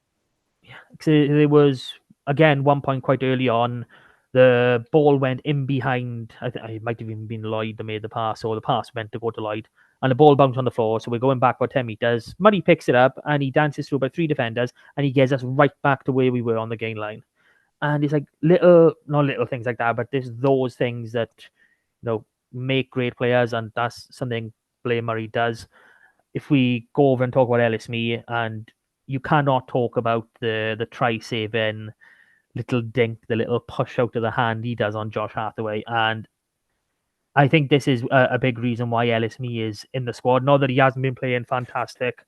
There was, again, one point quite early on, the ball went in behind, it might have even been Lloyd that made the pass, or the pass meant to go to Lloyd, and the ball bounced on the floor, so we're going back about 10 meters. Murray picks it up, and he dances through about 3 defenders, and he gets us right back to where we were on the gain line. And it's like not little things like that, but there's those things that, make great players, and that's something Blair Murray does. If we go over and talk about Ellesmere, and you cannot talk about the try saving little dink, the little push out of the hand he does on Josh Hathaway. And I think this is a big reason why Ellesmere is in the squad. Not that he hasn't been playing fantastic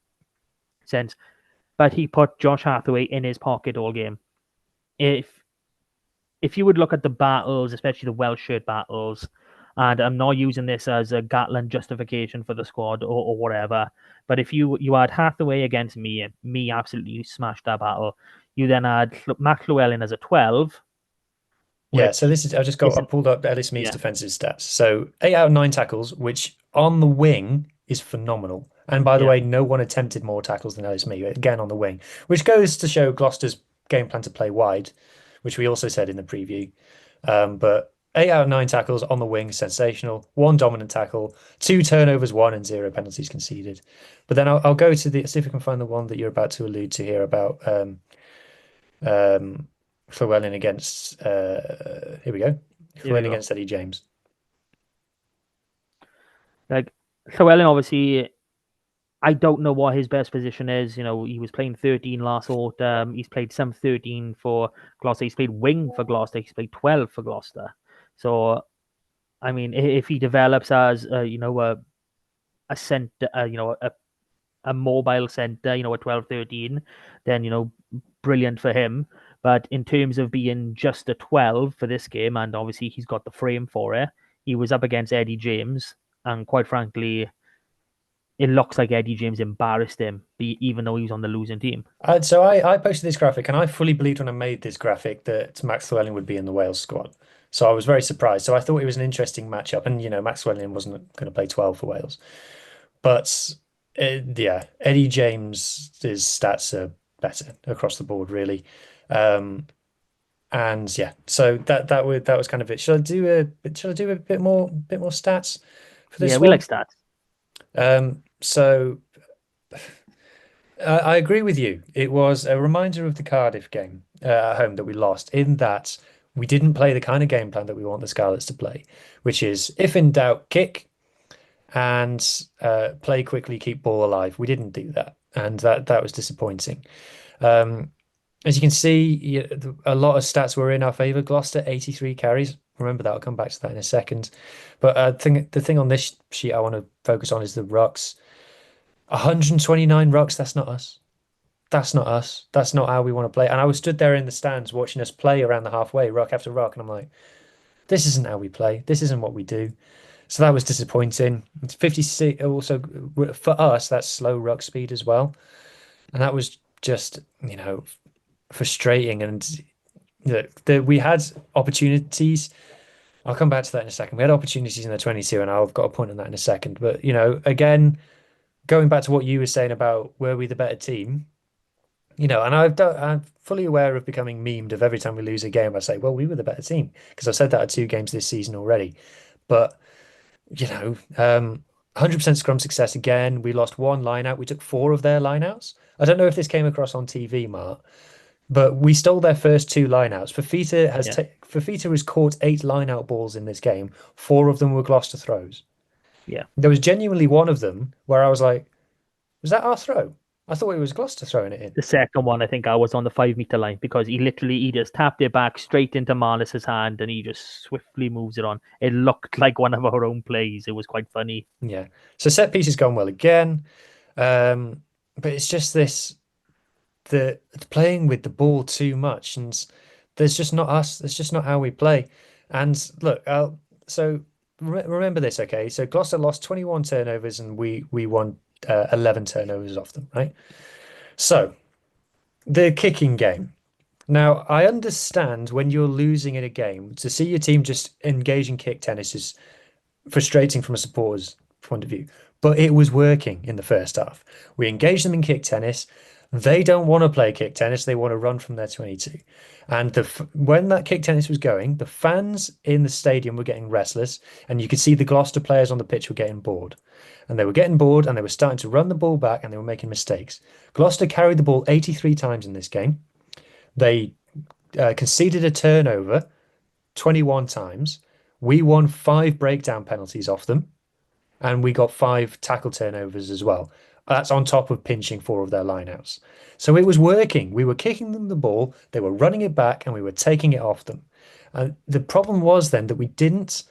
since, but he put Josh Hathaway in his pocket all game. if you would look at the battles, especially the Welsh shirt battles, and I'm not using this as a Gatland justification for the squad or whatever, but if you had Hathaway against me absolutely smashed that battle. You then had Matt Llewellyn as a 12, Yeah, so which this is I isn't, pulled up Ellis Mead's yeah, defensive stats. So 8 out of 9 tackles, which on the wing is phenomenal. And by the yeah, way, no one attempted more tackles than Ellis Mead, again on the wing, which goes to show Gloucester's game plan to play wide, which we also said in the preview. But 8 out of 9 tackles on the wing, sensational. One dominant tackle, two turnovers, one and zero penalties conceded. But then I'll go to the see if we can find the one that you're about to allude to here about um, Llewellyn against here we go. here we Llewellyn go. against Eddie James. Like Llewellyn, obviously, I don't know what his best position is. He was playing 13 last autumn. He's played some 13 for Gloucester. He's played wing for Gloucester. He's played 12 for Gloucester. So, I mean, if he develops as a center, a mobile center, a 12, 13, then brilliant for him. But in terms of being just a 12 for this game, and obviously he's got the frame for it, he was up against Eddie James, and quite frankly, it looks like Eddie James embarrassed him, even though he was on the losing team. So I posted this graphic, and I fully believed when I made this graphic that Max Llewellyn would be in the Wales squad. So I was very surprised. So I thought it was an interesting matchup, and Max Llewellyn wasn't going to play 12 for Wales, but yeah, Eddie James's stats are better across the board, really. Um, and yeah, so that was kind of it. Should I do a bit more stats for Yeah, this we like one? stats. So I agree with you. It was a reminder of the Cardiff game at home that we lost, in that we didn't play the kind of game plan that we want the Scarlets to play, which is if in doubt, kick and play quickly, keep ball alive. We didn't do that, and that was disappointing. Um, as you can see, a lot of stats were in our favour. Gloucester, 83 carries. Remember that. I'll come back to that in a second. But the thing on this sheet I want to focus on is the rucks. 129 rucks. That's not us. That's not us. That's not how we want to play. And I was stood there in the stands watching us play around the halfway, ruck after ruck, and I'm like, this isn't how we play. This isn't what we do. So that was disappointing. It's 56. Also, for us, that's slow ruck speed as well, and that was just frustrating. And we had opportunities. I'll come back to that in a second. We had opportunities in the 22, and I've got a point on that in a second. But again, going back to what you were saying about were we the better team, and I'm fully aware of becoming memed of every time we lose a game. I say, well, we were the better team because I've said that at 2 games this season already. But 100% scrum success again. We lost one line out. We took 4 of their line outs. I don't know if this came across on TV, Mart, but we stole their first 2 lineouts. Yeah, Fafita has caught 8 lineout balls in this game. 4 of them were Gloucester throws. yeah. There was genuinely one of them where I was like, was that our throw? I thought it was Gloucester throwing it in. The second one, I think I was on the 5 meter line because he just tapped it back straight into Marlis's hand and he just swiftly moves it on. It looked like one of our own plays. It was quite funny. Yeah. So set piece has gone well again. But it's just the playing with the ball too much, and there's just not us. That's just not how we play. And look, so remember this, okay? So Gloucester lost 21 turnovers, and we won 11 turnovers off them, right? So the kicking game. Now, I understand when you're losing in a game, to see your team just engage in kick tennis is frustrating from a supporter's point of view, but it was working in the first half. We engaged them in kick tennis. They don't want to play kick tennis. They want to run from their 22. And when that kick tennis was going, the fans in the stadium were getting restless, and you could see the Gloucester players on the pitch were getting bored. And they were getting bored, and they were starting to run the ball back, and they were making mistakes. Gloucester carried the ball 83 times in this game. They conceded a turnover 21 times. We won 5 breakdown penalties off them, and we got 5 tackle turnovers as well. That's on top of pinching 4 of their lineouts. So it was working. We were kicking them the ball, they were running it back, and we were taking it off them. And the problem was then that we didn't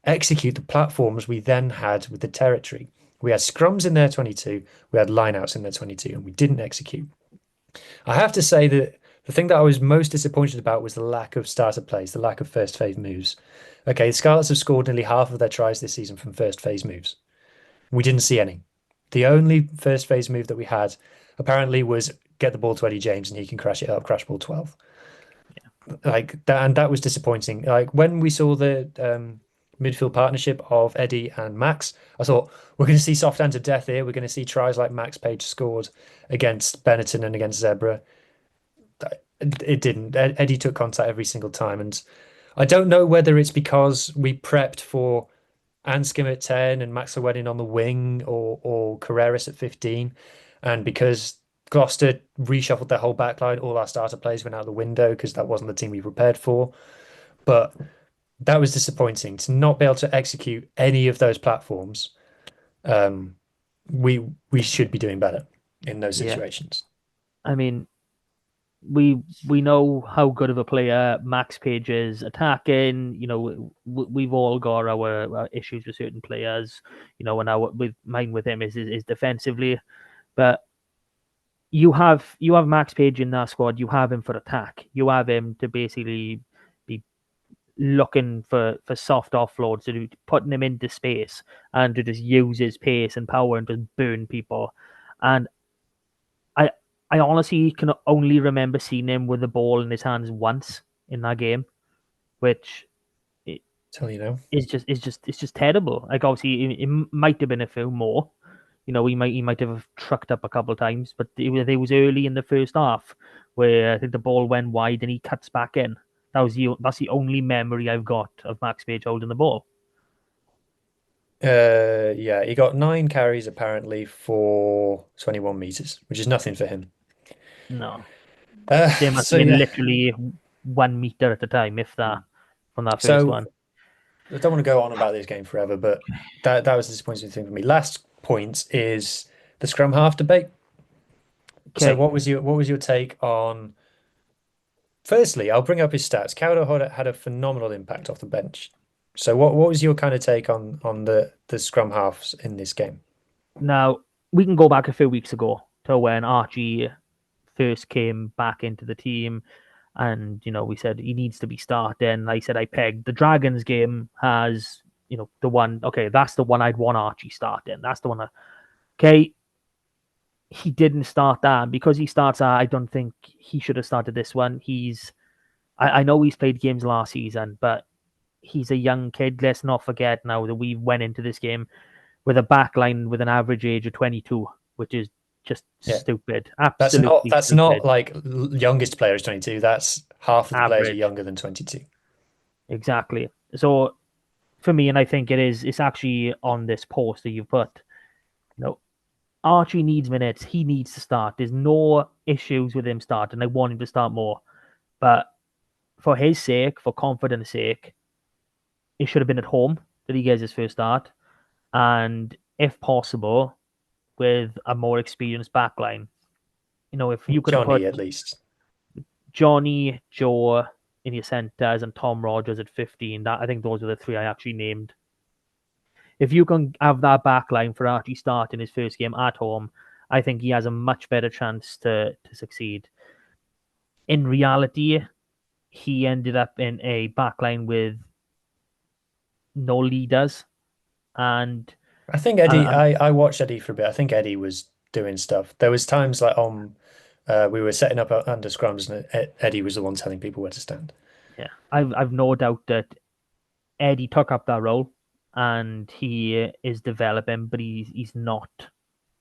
execute the platforms we then had with the territory. We had scrums in their 22, we had lineouts in their 22, and we didn't execute. I have to say that The thing that I was most disappointed about was the lack of starter plays, the lack of first phase moves. Okay, the Scarlets have scored nearly half of their tries this season from first phase moves. We didn't see any. The only first phase move that we had apparently was get the ball to Eddie James and he can crash it up, crash ball 12. Like that, and that was disappointing. Like when we saw the midfield partnership of Eddie and Max, I thought we're going to see soft hands of death here. We're going to see tries like Max Page scored against Benetton and against Zebra. It didn't. Eddie took contact every single time, and I don't know whether it's because we prepped for Anscombe at 10 and Max Llewellyn on the wing, or Carreras at 15, and because Gloucester reshuffled their whole backline, all our starter players went out the window because that wasn't the team we prepared for. But that was disappointing to not be able to execute any of those platforms. We should be doing better in those Yeah. situations. I mean, we know how good of a player Max Page is attacking. You know, we've all got our issues with certain players. You know, and with mine with him is defensively, but you have Max Page in that squad. You have him for attack. You have him to basically be looking for soft offloads, to putting him into space and to just use his pace and power and just burn people. And I I honestly can only remember seeing him with the ball in his hands once in that game, which Tell you know. it's just terrible. Like obviously it might have been a few more. You know, he might have trucked up a couple of times, but it was early in the first half where I think the ball went wide and he cuts back in. That's the only memory I've got of Max Page holding the ball. Yeah, he got 9 carries apparently for 21 meters, which is nothing for him. No, Uh, they must so have been yeah, literally 1 meter at a time, if that, from that first so one. I don't want to go on about this game forever, but that was a disappointing thing for me. Last point is the scrum half debate. So Okay, what was your take on? Firstly, I'll bring up his stats. Cowder had a phenomenal impact off the bench. So what was your kind of take on the scrum halves in this game? now we can go back a few weeks ago to when Archie first came back into the team, and you know we said he needs to be starting. I said I pegged the Dragons game as the one. Okay, that's the one I'd want Archie starting. That's the one. Okay, he didn't start that because he starts that. I don't think he should have started this one. I know he's played games last season, but he's a young kid. Let's not forget now that we went into this game with a backline with an average age of 22, which is just Yeah, stupid. Absolutely that's not stupid. like youngest player is 22. That's half of the players are Average. younger than 22. Exactly. So for me, and I think it's actually on this post that you've put, Archie needs minutes. He needs to start. There's no issues with him starting. I want him to start more. But for his sake, for confidence sake, it should have been at home that he gets his first start. And if possible, with a more experienced backline. If you could have put Johnny at least. Johnny, Joe in your centres and Tom Rogers at 15, I think those were the three I actually named. If you can have that backline for Archie starting his first game at home, I think he has a much better chance to succeed. In reality, he ended up in a backline with no leaders, and I think Eddie. and I watched Eddie for a bit. I think Eddie was doing stuff. There was times like we were setting up under scrums, and Eddie was the one telling people where to stand. yeah, I've no doubt that Eddie took up that role and he is developing, but he's not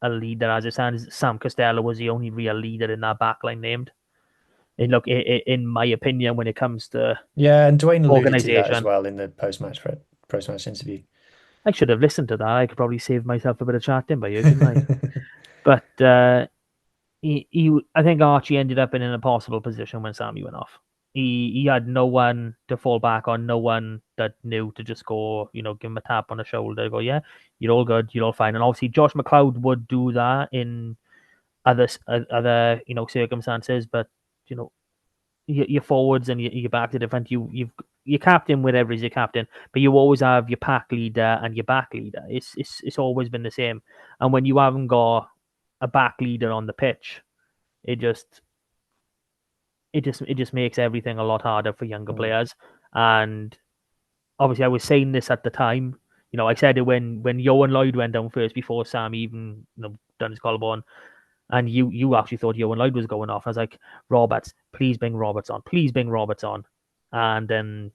a leader as it stands. Sam Costello was the only real leader in that backline named. And look, in my opinion, when it comes to Yeah, and Dwayne alluded to that as organization, well in the post match interview. I should have listened to that. I could probably save myself a bit of chatting by you, couldn't I? But I think Archie ended up in an impossible position when Sammy went off. He had no one to fall back on, no one that knew to just go, give him a tap on the shoulder, go, yeah, you're all good, you're all fine. And obviously, Josh McLeod would do that in other circumstances, but your forwards and your backs are different. Your captain, whatever is your captain, but you always have your pack leader and your back leader. It's always been the same. And when you haven't got a back leader on the pitch, it just it just makes everything a lot harder for younger players. And obviously, I was saying this at the time. I said it when Huw and Lloyd went down first before Sam even done his collarbone, and you actually thought Huw and Lloyd was going off. I was like, Roberts, please bring Roberts on, please bring Roberts on, and then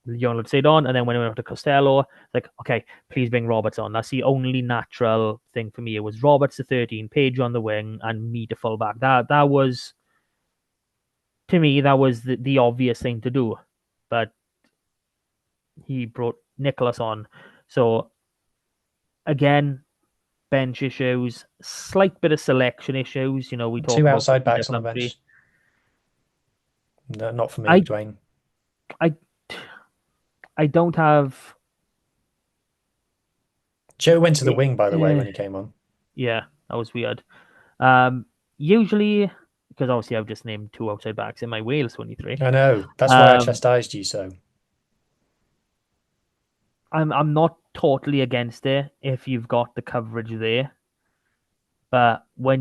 Huw and Lloyd stayed on, and then when I went up to Costello, it's like, okay, please bring Roberts on. That's the only natural thing for me. It was Roberts to 13, Page on the wing, and me to fullback. That was, to me, that was the obvious thing to do, but he brought Nicholas on. So again, bench issues, slight bit of selection issues. We talk Two about outside Peter backs on the Plumtree. bench. No, not for me, I Dwayne. I I don't have. Joe went to the wing, by the way, when he came on. Yeah, that was weird. Usually, because obviously I've just named two outside backs in my Wales 23. I know. That's why I chastised you so. I'm not totally against it if you've got the coverage there, but when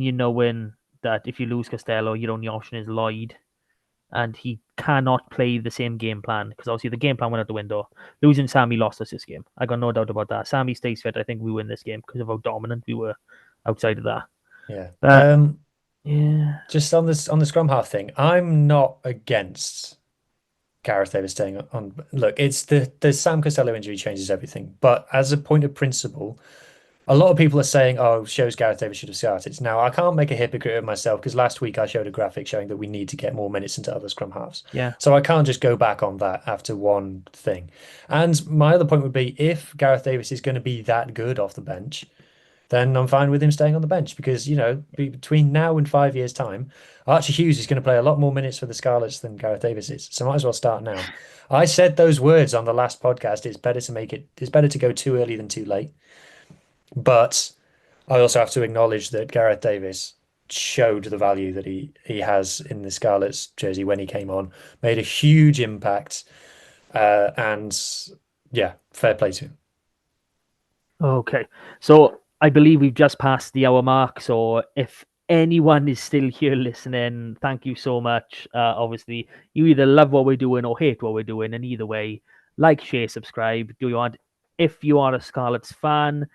that if you lose Costello, your only option is Lloyd, and he cannot play the same game plan because obviously the game plan went out the window. Losing Sammy lost us this game. I got no doubt about that. Sammy stays fit. I think we win this game because of how dominant we were outside of that. Yeah. But, yeah. Just on the scrum half thing, I'm not against Gareth Davis staying on. Look, it's the Sam Costello injury changes everything. But as a point of principle, a lot of people are saying, "Oh, shows Gareth Davis should have started." Now, I can't make a hypocrite of myself because last week I showed a graphic showing that we need to get more minutes into other scrum halves. Yeah. So I can't just go back on that after one thing. And my other point would be, if Gareth Davis is going to be that good off the bench, then I'm fine with him staying on the bench because, between now and 5 years' time, Archie Hughes is going to play a lot more minutes for the Scarlets than Gareth Davis is. So might as well start now. I said those words on the last podcast. It's better to go too early than too late. But I also have to acknowledge that Gareth Davis showed the value that he has in the Scarlets jersey when he came on, made a huge impact, and yeah, fair play to him. Okay, so I believe we've just passed the hour mark. So if anyone is still here listening, thank you so much. Obviously, you either love what we're doing or hate what we're doing, and either way, like, share, subscribe. If you are a Scarlets fan,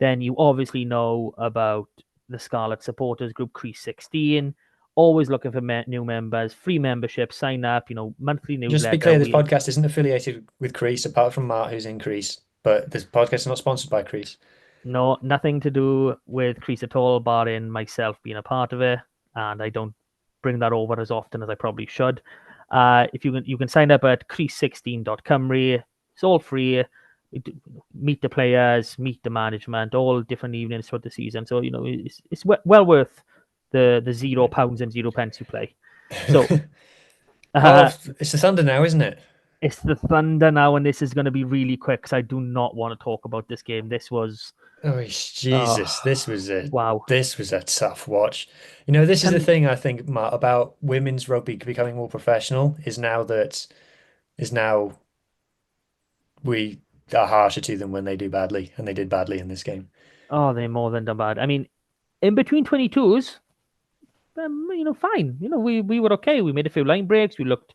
then you obviously know about the Scarlet supporters group, Crease 16. Always looking for new members, free membership, sign up, monthly newsletter. Just to be clear, this podcast isn't affiliated with Crease, apart from Mart, who's in Crease. But this podcast is not sponsored by Crease. No, nothing to do with Crease at all, barring myself being a part of it. And I don't bring that over as often as I probably should. If you can sign up at crease16.cymru. It's all free. Meet the players, meet the management, all different evenings throughout the season. So it's well worth the £0 and 0 pence you play. So it's the Thunder now, isn't it? It's the Thunder now, and this is going to be really quick because I do not want to talk about this game. This was Jesus, this was wow. This was a tough watch. This is the thing I think, Matt, about women's rugby becoming more professional is now we are harsher to them when they do badly, and they did badly in this game. Oh, they're more than done bad. I mean, in between 22s, fine. We were okay. We made a few line breaks. We looked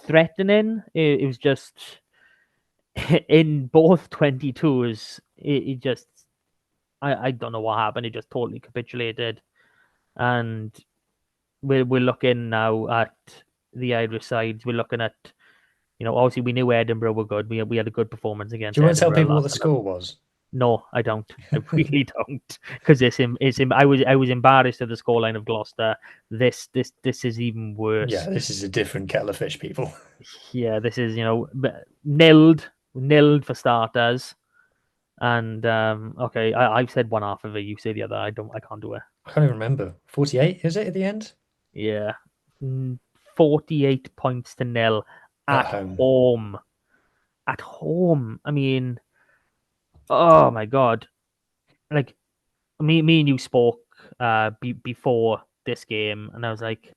threatening. It was just in both 22s. It just, I don't know what happened. It just totally capitulated, and we're looking now at the Irish sides. We're looking at, obviously we knew Edinburgh were good. We had a good performance against. Do you want to tell Edinburgh people what the score was? No, I don't. I really don't, because I was embarrassed at the scoreline of Gloucester. This is even worse. Yeah, this is a different kettle of fish, people. Yeah, this is nilled for starters, and okay, I've said one half of it. You say the other. I can't do it. I can't even remember. 48 is it at the end? Yeah, 48 points to nil at home. At home. I mean, oh my god! Like me and you spoke before this game, and I was like,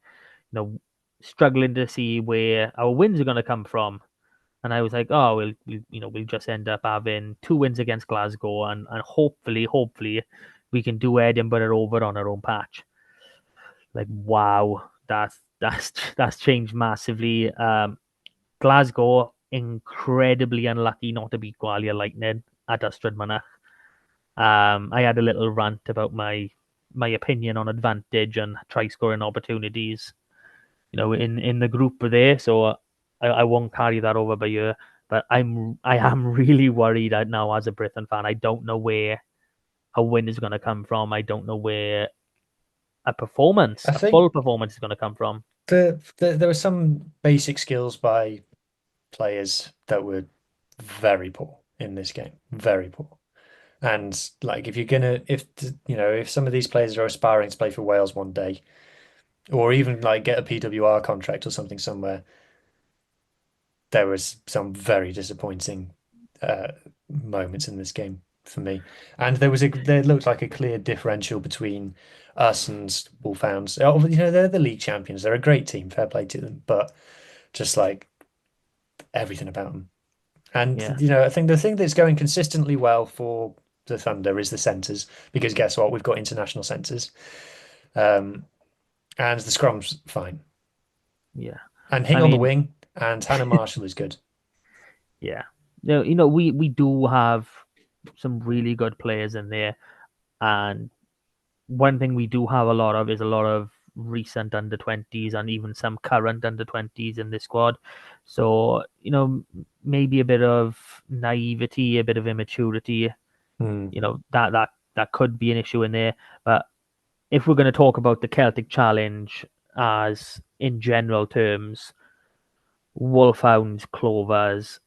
struggling to see where our wins are going to come from. And I was like, oh, we'll just end up having 2 wins against Glasgow, and hopefully we can do Edinburgh over on our own patch. Like, wow, that's changed massively. Glasgow incredibly unlucky not to beat Gwalior Lightning at Ystrad Mynach. I had a little rant about my opinion on advantage and try scoring opportunities, in the group there. So I won't carry that over by you. But I am really worried now as a Britton fan. I don't know where a win is going to come from. I don't know where a I think full performance is going to come from. there were some basic skills by players that were very poor in this game, very poor. And like, if you're gonna, if some of these players are aspiring to play for Wales one day, or even like get a PWR contract or something somewhere, there was some very disappointing moments in this game for me. And there looked like a clear differential between us and Wolfhounds. Oh, they're the league champions. They're a great team. Fair play to them, but just like everything about them. And Yeah, I think the thing that's going consistently well for the Thunder is the centres, because guess what? We've got international centres, and the scrum's fine. yeah. And I Hing on the mean, wing, and Hannah Marshall is good. yeah. We do have some really good players in there, and one thing we do have a lot of is a lot of recent under 20s and even some current under 20s in this squad. So, maybe a bit of naivety, a bit of immaturity, Hmm. that could be an issue in there. But if we're going to talk about the Celtic Challenge as in general terms, Wolfhounds, Clovers,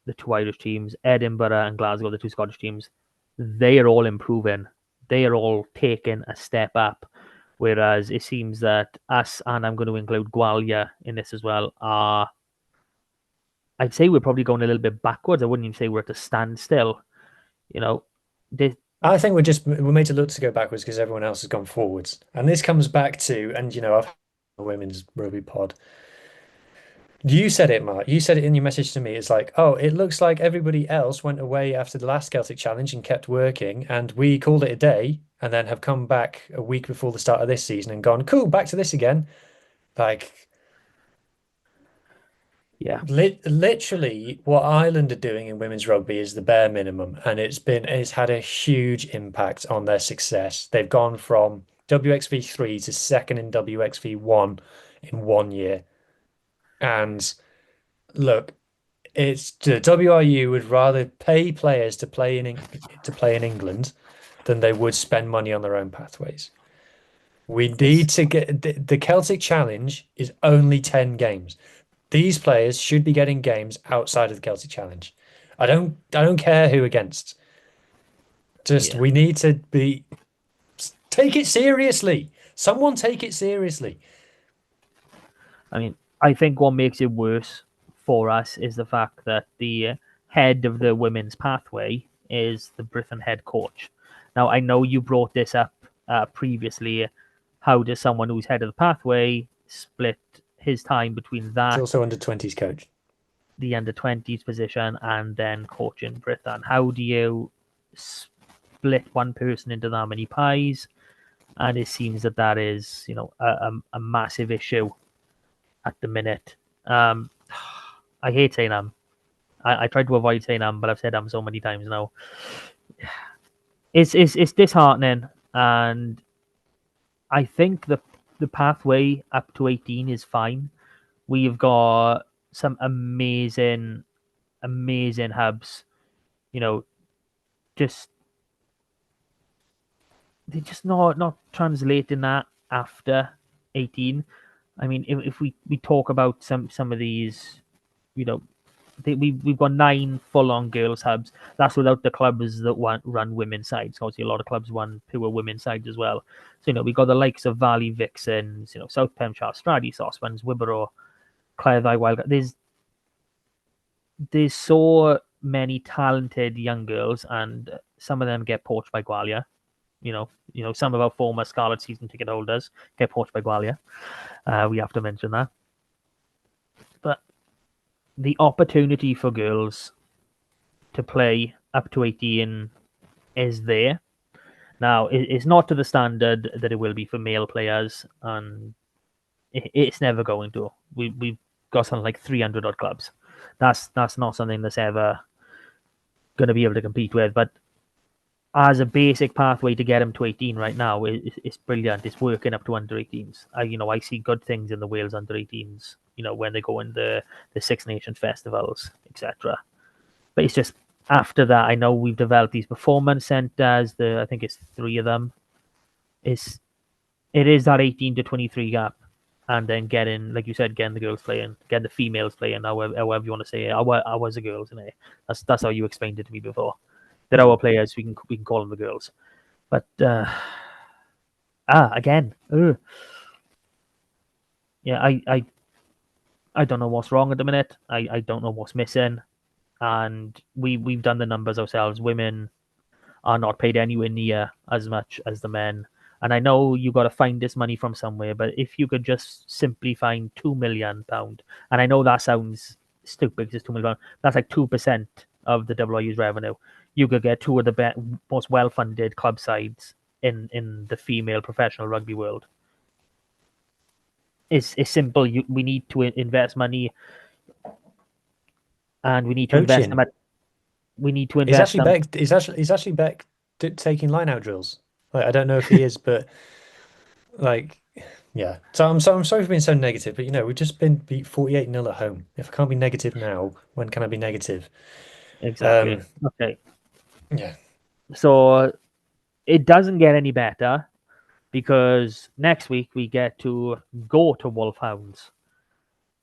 the two Irish teams, Edinburgh and Glasgow, the two Scottish teams, they are all improving. They are all taking a step up. Whereas it seems that us, and I'm going to include Gwalior in this as well, I'd say we're probably going a little bit backwards. I wouldn't even say we're at a standstill. You know, they, I think we're made to look to go backwards because everyone else has gone forwards. And this comes back to, and I've had a women's rugby pod. You said it, Mark. You said it in your message to me. It's like, oh, it looks like everybody else went away after the last Celtic Challenge and kept working, and we called it a day, and then have come back a week before the start of this season and gone, cool, back to this again. Like, yeah, literally, what Ireland are doing in women's rugby is the bare minimum, and it's had a huge impact on their success. They've gone from WXV3 to second in WXV1 in 1 year. And look, it's the WRU would rather pay players to play in England than they would spend money on their own pathways. We it's need to get the Celtic Challenge is only 10 games. These players should be getting games outside of the Celtic Challenge. I don't care who against. Just yeah. we need to be take it seriously. Someone take it seriously. I mean, I think what makes it worse for us is the fact that the head of the women's pathway is the Britain head coach. Now, I know you brought this up previously. How does someone who's head of the pathway split his time between He's that, also under 20s coach. the under 20s position, and then coaching Britain? How do you split one person into that many pies? And it seems that is, a massive issue at the minute. I hate saying I tried to avoid saying but I've said so many times now. It's disheartening, and I think the pathway up to 18 is fine. We've got some amazing hubs. You know, just they're just not translating that after 18. I mean, if we talk about some of these, you know, we've got 9 full-on girls hubs. That's without the clubs that run women's sides. Obviously, a lot of clubs run pure women's sides as well. So we've got the likes of Valley Vixens, South Pemshire, Strady, Soswans, Wibborough, Cleddau, Wild. There's so many talented young girls, and some of them get poached by Gwalior. Some of our former Scarlets season ticket holders get poached by Gwalior. We have to mention that. But the opportunity for girls to play up to 18 is there. Now, it's not to the standard that it will be for male players, and it's never going to. We've got something like 300 odd clubs. That's not something that's ever going to be able to compete with. But as a basic pathway to get them to 18 right now, it's brilliant. It's working up to under 18s. I see good things in the Wales under 18s. When they go in the Six Nations festivals, etc. But it's just after that, I know we've developed these performance centres. I think it's 3 of them. It is that 18 to 23 gap, and then getting, like you said, getting the girls playing, getting the females playing, however you want to say it. I was the girls, innit? That's how you explained it to me before. They're our players. We can call them the girls. But again, yeah, I don't know what's wrong at the minute. I don't know what's missing, and we've done the numbers ourselves. Women are not paid anywhere near as much as the men. And I know you got to find this money from somewhere, but if you could just simply find £2 million, and I know that sounds stupid because it's £2 million, that's like 2% of the WRU's revenue. You could get 2 of the most well-funded club sides in the female professional rugby world. It's simple. We need to invest money, and we need to invest them. We need to invest them. Is actually Beck taking line-out drills? Like, I don't know if he is, but like, yeah. So I'm sorry for being so negative, but we've just been beat 48-0 at home. If I can't be negative now, when can I be negative? Exactly. Okay. Yeah. So it doesn't get any better because next week we get to go to Wolfhounds.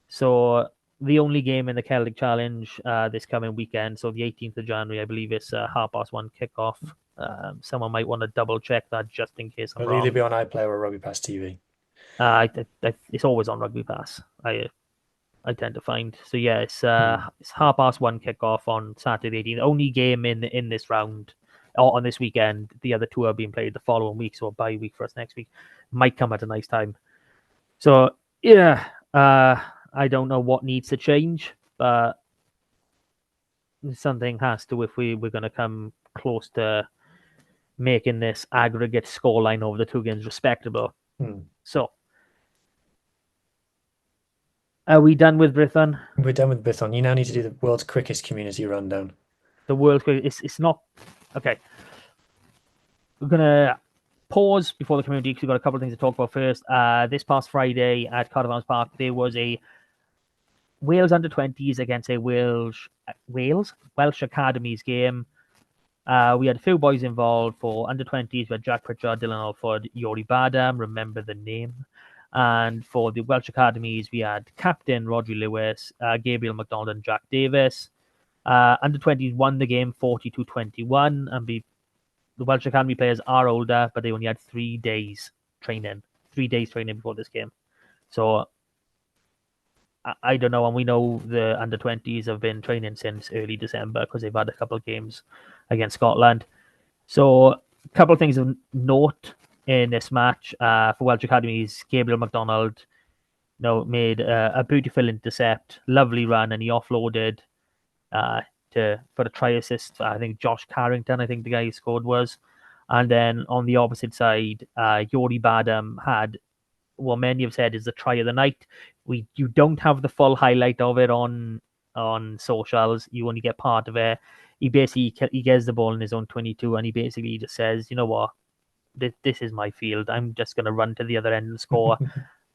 So the only game in the Celtic Challenge this coming weekend, so the 18th of January, I believe it's 1:30 kickoff. Someone might want to double check that just in case I'm It'll wrong. either be on iPlayer or Rugby Pass TV. It's always on Rugby Pass. I tend to find. So yeah, it's 1:30 kickoff on Saturday 18th. Only game in this round or on this weekend. The other 2 are being played the following week, so a bye week for us next week. Might come at a nice time. So yeah, I don't know what needs to change, but something has to if we're going to come close to making this aggregate scoreline over the 2 games respectable. So, are we done with Brython? We're done with Brython. You now need to do the world's quickest community rundown. The world's quickest. It's not okay. We're gonna pause before the community because we've got a couple of things to talk about first. This past Friday at Cardiff Arms Park, there was a Wales under-20s against a Welsh Academies game. We had a few boys involved for under-20s. We had Jack Pritchard, Dylan Alford, Yori Badam, remember the name. And for the Welsh Academies, we had Captain Rodri Lewis, Gabriel McDonald, and Jack Davis. Under-20s won the game 42-21, and the Welsh Academy players are older, but they only had 3 days training. 3 days training before this game. So I don't know, and we know the under-20s have been training since early December because they've had a couple of games against Scotland. So a couple of things of note in this match for Welsh Academies. Gabriel McDonald made a beautiful intercept, lovely run, and he offloaded for a try assist. I think Josh Carrington, I think the guy who scored was. And then on the opposite side, Yori Badam had what many have said is the try of the night. You don't have the full highlight of it on socials. You only get part of it. He gets the ball in his own 22, and he basically just says, "You know what? This is my field. I'm just going to run to the other end and score."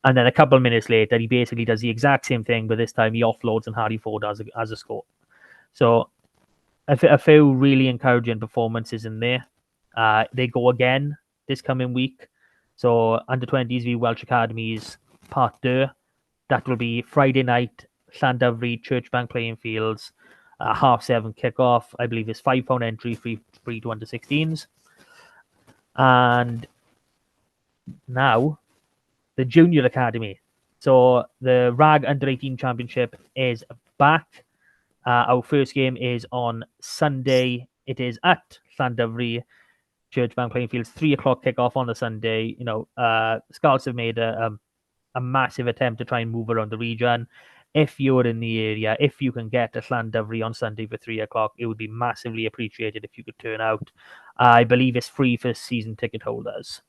And then a couple of minutes later, he basically does the exact same thing, but this time he offloads and Harry Ford as a score. So a few really encouraging performances in there. They go again this coming week. So under-20s v Welsh Academies Part 2. That will be Friday night, Llandovery, Churchbank playing fields, 7:30 kickoff. I believe it's £5 entry, free to under-16s. And now, the Junior Academy. So the RAG Under-18 Championship is back. Our first game is on Sunday. It is at Llandovery, Churchbank playing fields, 3:00 kickoff on the Sunday. Scarlets have made a massive attempt to try and move around the region. If you're in the area, if you can get to Llandovery on Sunday for 3:00, it would be massively appreciated if you could turn out. I believe it's free for season ticket holders.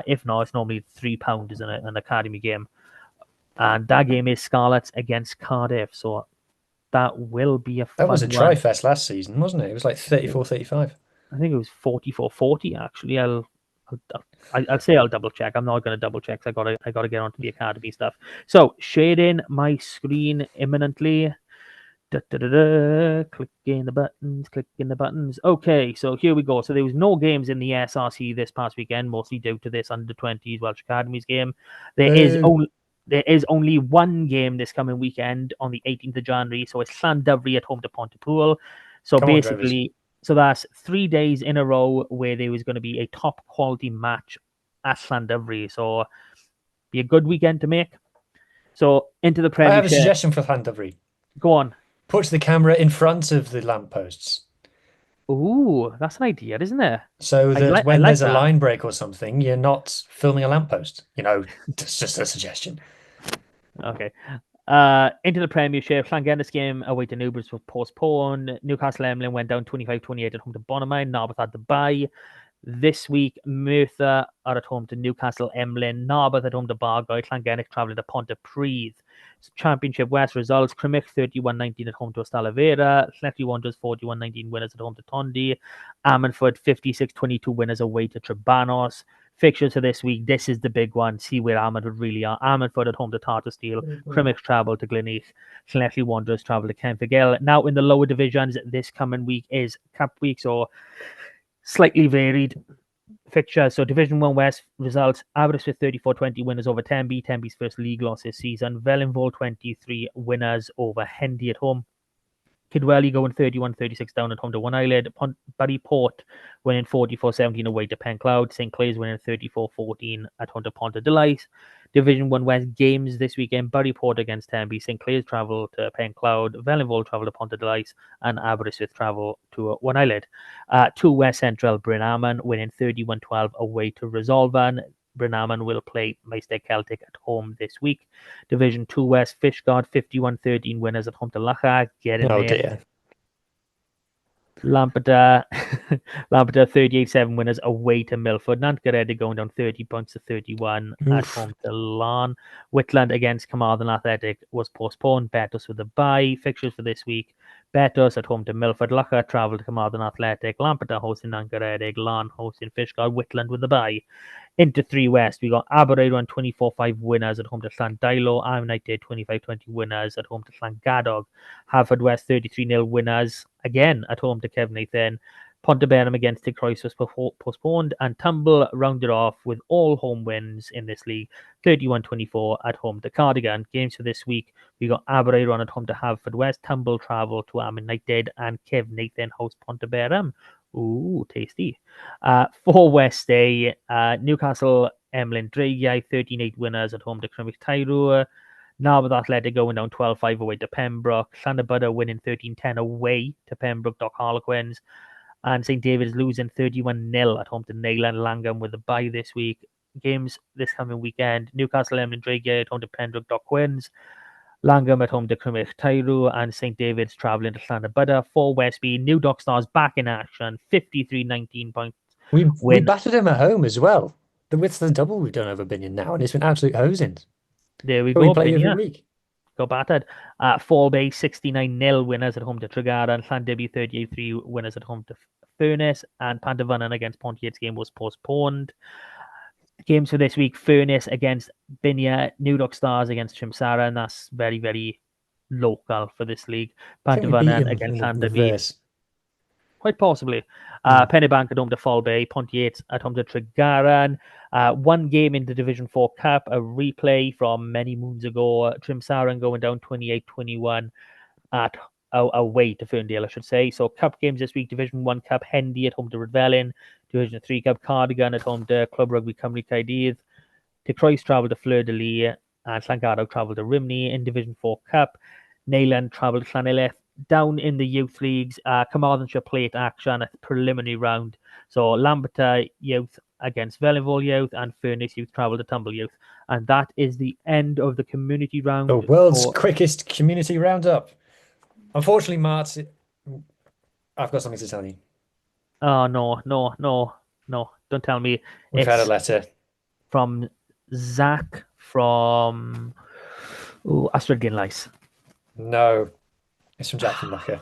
If not, it's normally £3 is an academy game. And that game is Scarlets against Cardiff. So that will be a That was a fun one. tri-fest last season, wasn't it? It was like 34-35. I think it was 44-40 actually. I'll say I'll double check. I'm not going to double check. I gotta get onto the academy stuff. So shading my screen imminently. Clicking the buttons. Okay, so here we go. So there was no games in the SRC this past weekend, mostly due to this under-20s Welsh Academies game. There is only one game this coming weekend on the 18th of January. So it's Llandovery at home to Pontypool. So Come on, basically, so that's 3 days in a row where there was going to be a top quality match at Llandovery. So be a good weekend to make. So into the I have a Premiership. suggestion for Llandovery. Go on. Put the camera in front of the lampposts. Ooh, that's an idea, isn't it? So that I when like there's a that. line break or something, you're not filming a lamppost. It's just a suggestion. Okay. Into the Premiership, Llangennis game away to Newbridge was postponed. Newcastle Emlyn went down 25-28 at home to Bonamine. Narberth had the bye. This week, Merthyr are at home to Newcastle Emlyn. Narberth at home to Bargoed. Llangennis travelling to Pontypridd. Championship West results: Crymych 31-19 at home to Ystalyfera. Llanelli Wanderers 41-19 winners at home to Tondi. Ammanford 56-22 winners away to Trebanos. Fixtures for this week: this is the big one. See where Ammanford really are. Ammanford at home to Tartar Steel. Crymych travel to Gleneath. Llanelli Wanderers travel to Kenfigel. Now in the lower divisions, this coming week is Cup week, so slightly varied fixture. So Division 1 West results: Aberystwyth 34-20 winners over Tenby. Tenby's first league loss this season. Wellinvoll 23 winners over Hendy at home. Kidwelly going 31-36 down at home to One Island. Buddy Port winning 44-17 away to Pencloud. St. Clair's winning 34-14 at home to Ponta Delight. Division 1 West games this weekend: Bury Port against Tenby. St. Clair's travel to Pencloud. Wellinvoll travel to Ponta Delight. And Aberystwyth travel to One Island. 2 West Central: Bryn winning 31-12 away to Resolvan. Bryn will play Meister Celtic at home this week. Division 2 West: Fishguard 51-13 winners at home to Lachar. Get in there. Dear. Lampeter 38-7 winners away to Milford. Nantgaredig going down 30 points to 31 at home to Larne. Whitland against Carmarthen Athletic was postponed. Betos with a bye. Fixtures for this week: Betos at home to Milford. Lachar travel to Carmarthen Athletic. Lampeter hosting Nantgaredig. Larne hosting Fishguard. Whitland with a bye. Into 3 West, we got Aberystwyth 24-5 winners at home to Llandailo. Am United 25-20 winners at home to Llangadog. Haverford West 33-0 winners again at home to Cefneithen. Ponteberem against Tig Croes was postponed, and Tumble rounded off with all home wins in this league: 31-24 at home to Cardigan. Games for this week: we got Aberystwyth at home to Haverford West. Tumble travel to Am United, and Cefneithen host Ponteberem. Ooh, tasty. 4 West Day, Newcastle Emlyn Dreigiau 13-8 winners at home to Crymych Tairw. Narberth Athletic going down 12-5 away to Pembroke. Llanybudder winning 13-10 away to Pembroke Dock Harlequins. And St. David's losing 31-0 at home to Neyland Langham with a bye this week. Games this coming weekend: Newcastle Emlyn Dreigiau at home to Pembroke Dock Quins. Langham at home to Crymych Tairw, and St. David's travelling to Llanybudder. 4 Westby, New Dock Stars back in action, 53-19 points. We battered him at home as well. With the double we've done over Binion now, and it's been absolute hosing. There we But go. we play every week. Go battered. Fall Bay 69-0 winners at home to Tregarra, and Llandibby 38-3 winners at home to Furness, and Panderfynon against Pontiac's game was postponed. Games for this week: Furness against Binia, New Dock Stars against Trimsara, and that's very, very local for this league. Panderfynon against Llandibby. Quite possibly. Pennybank at home to Fall Bay. Pontiac at home to Tregaron. One game in the Division 4 Cup, a replay from many moons ago. Trimsaran going down 28-21 at away to Ferndale, I should say. So Cup games this week: Division 1 Cup, Hendy at home to Redfelin. Division 3 Cup, Cardigan at home to Club Rugby Cymru Caerdydd. De Croix travel to Fleur-de-Lis, and Llangadog travel to Rhymney. In Division 4 Cup, Neyland travel to Llanelith. Down in the youth leagues, Carmarthenshire Plate action at the preliminary round. So Lampeter Youth against Wellinvoll Youth, and Furness Youth travel to Tumble Youth. And that is the end of the community round. The world's quickest community roundup. Unfortunately, Mart, I've got something to tell you. Oh, no. Don't tell me. We've had a letter. From Zach from Oh, Astrid Ginlice. No, it's from Jack from Mucker.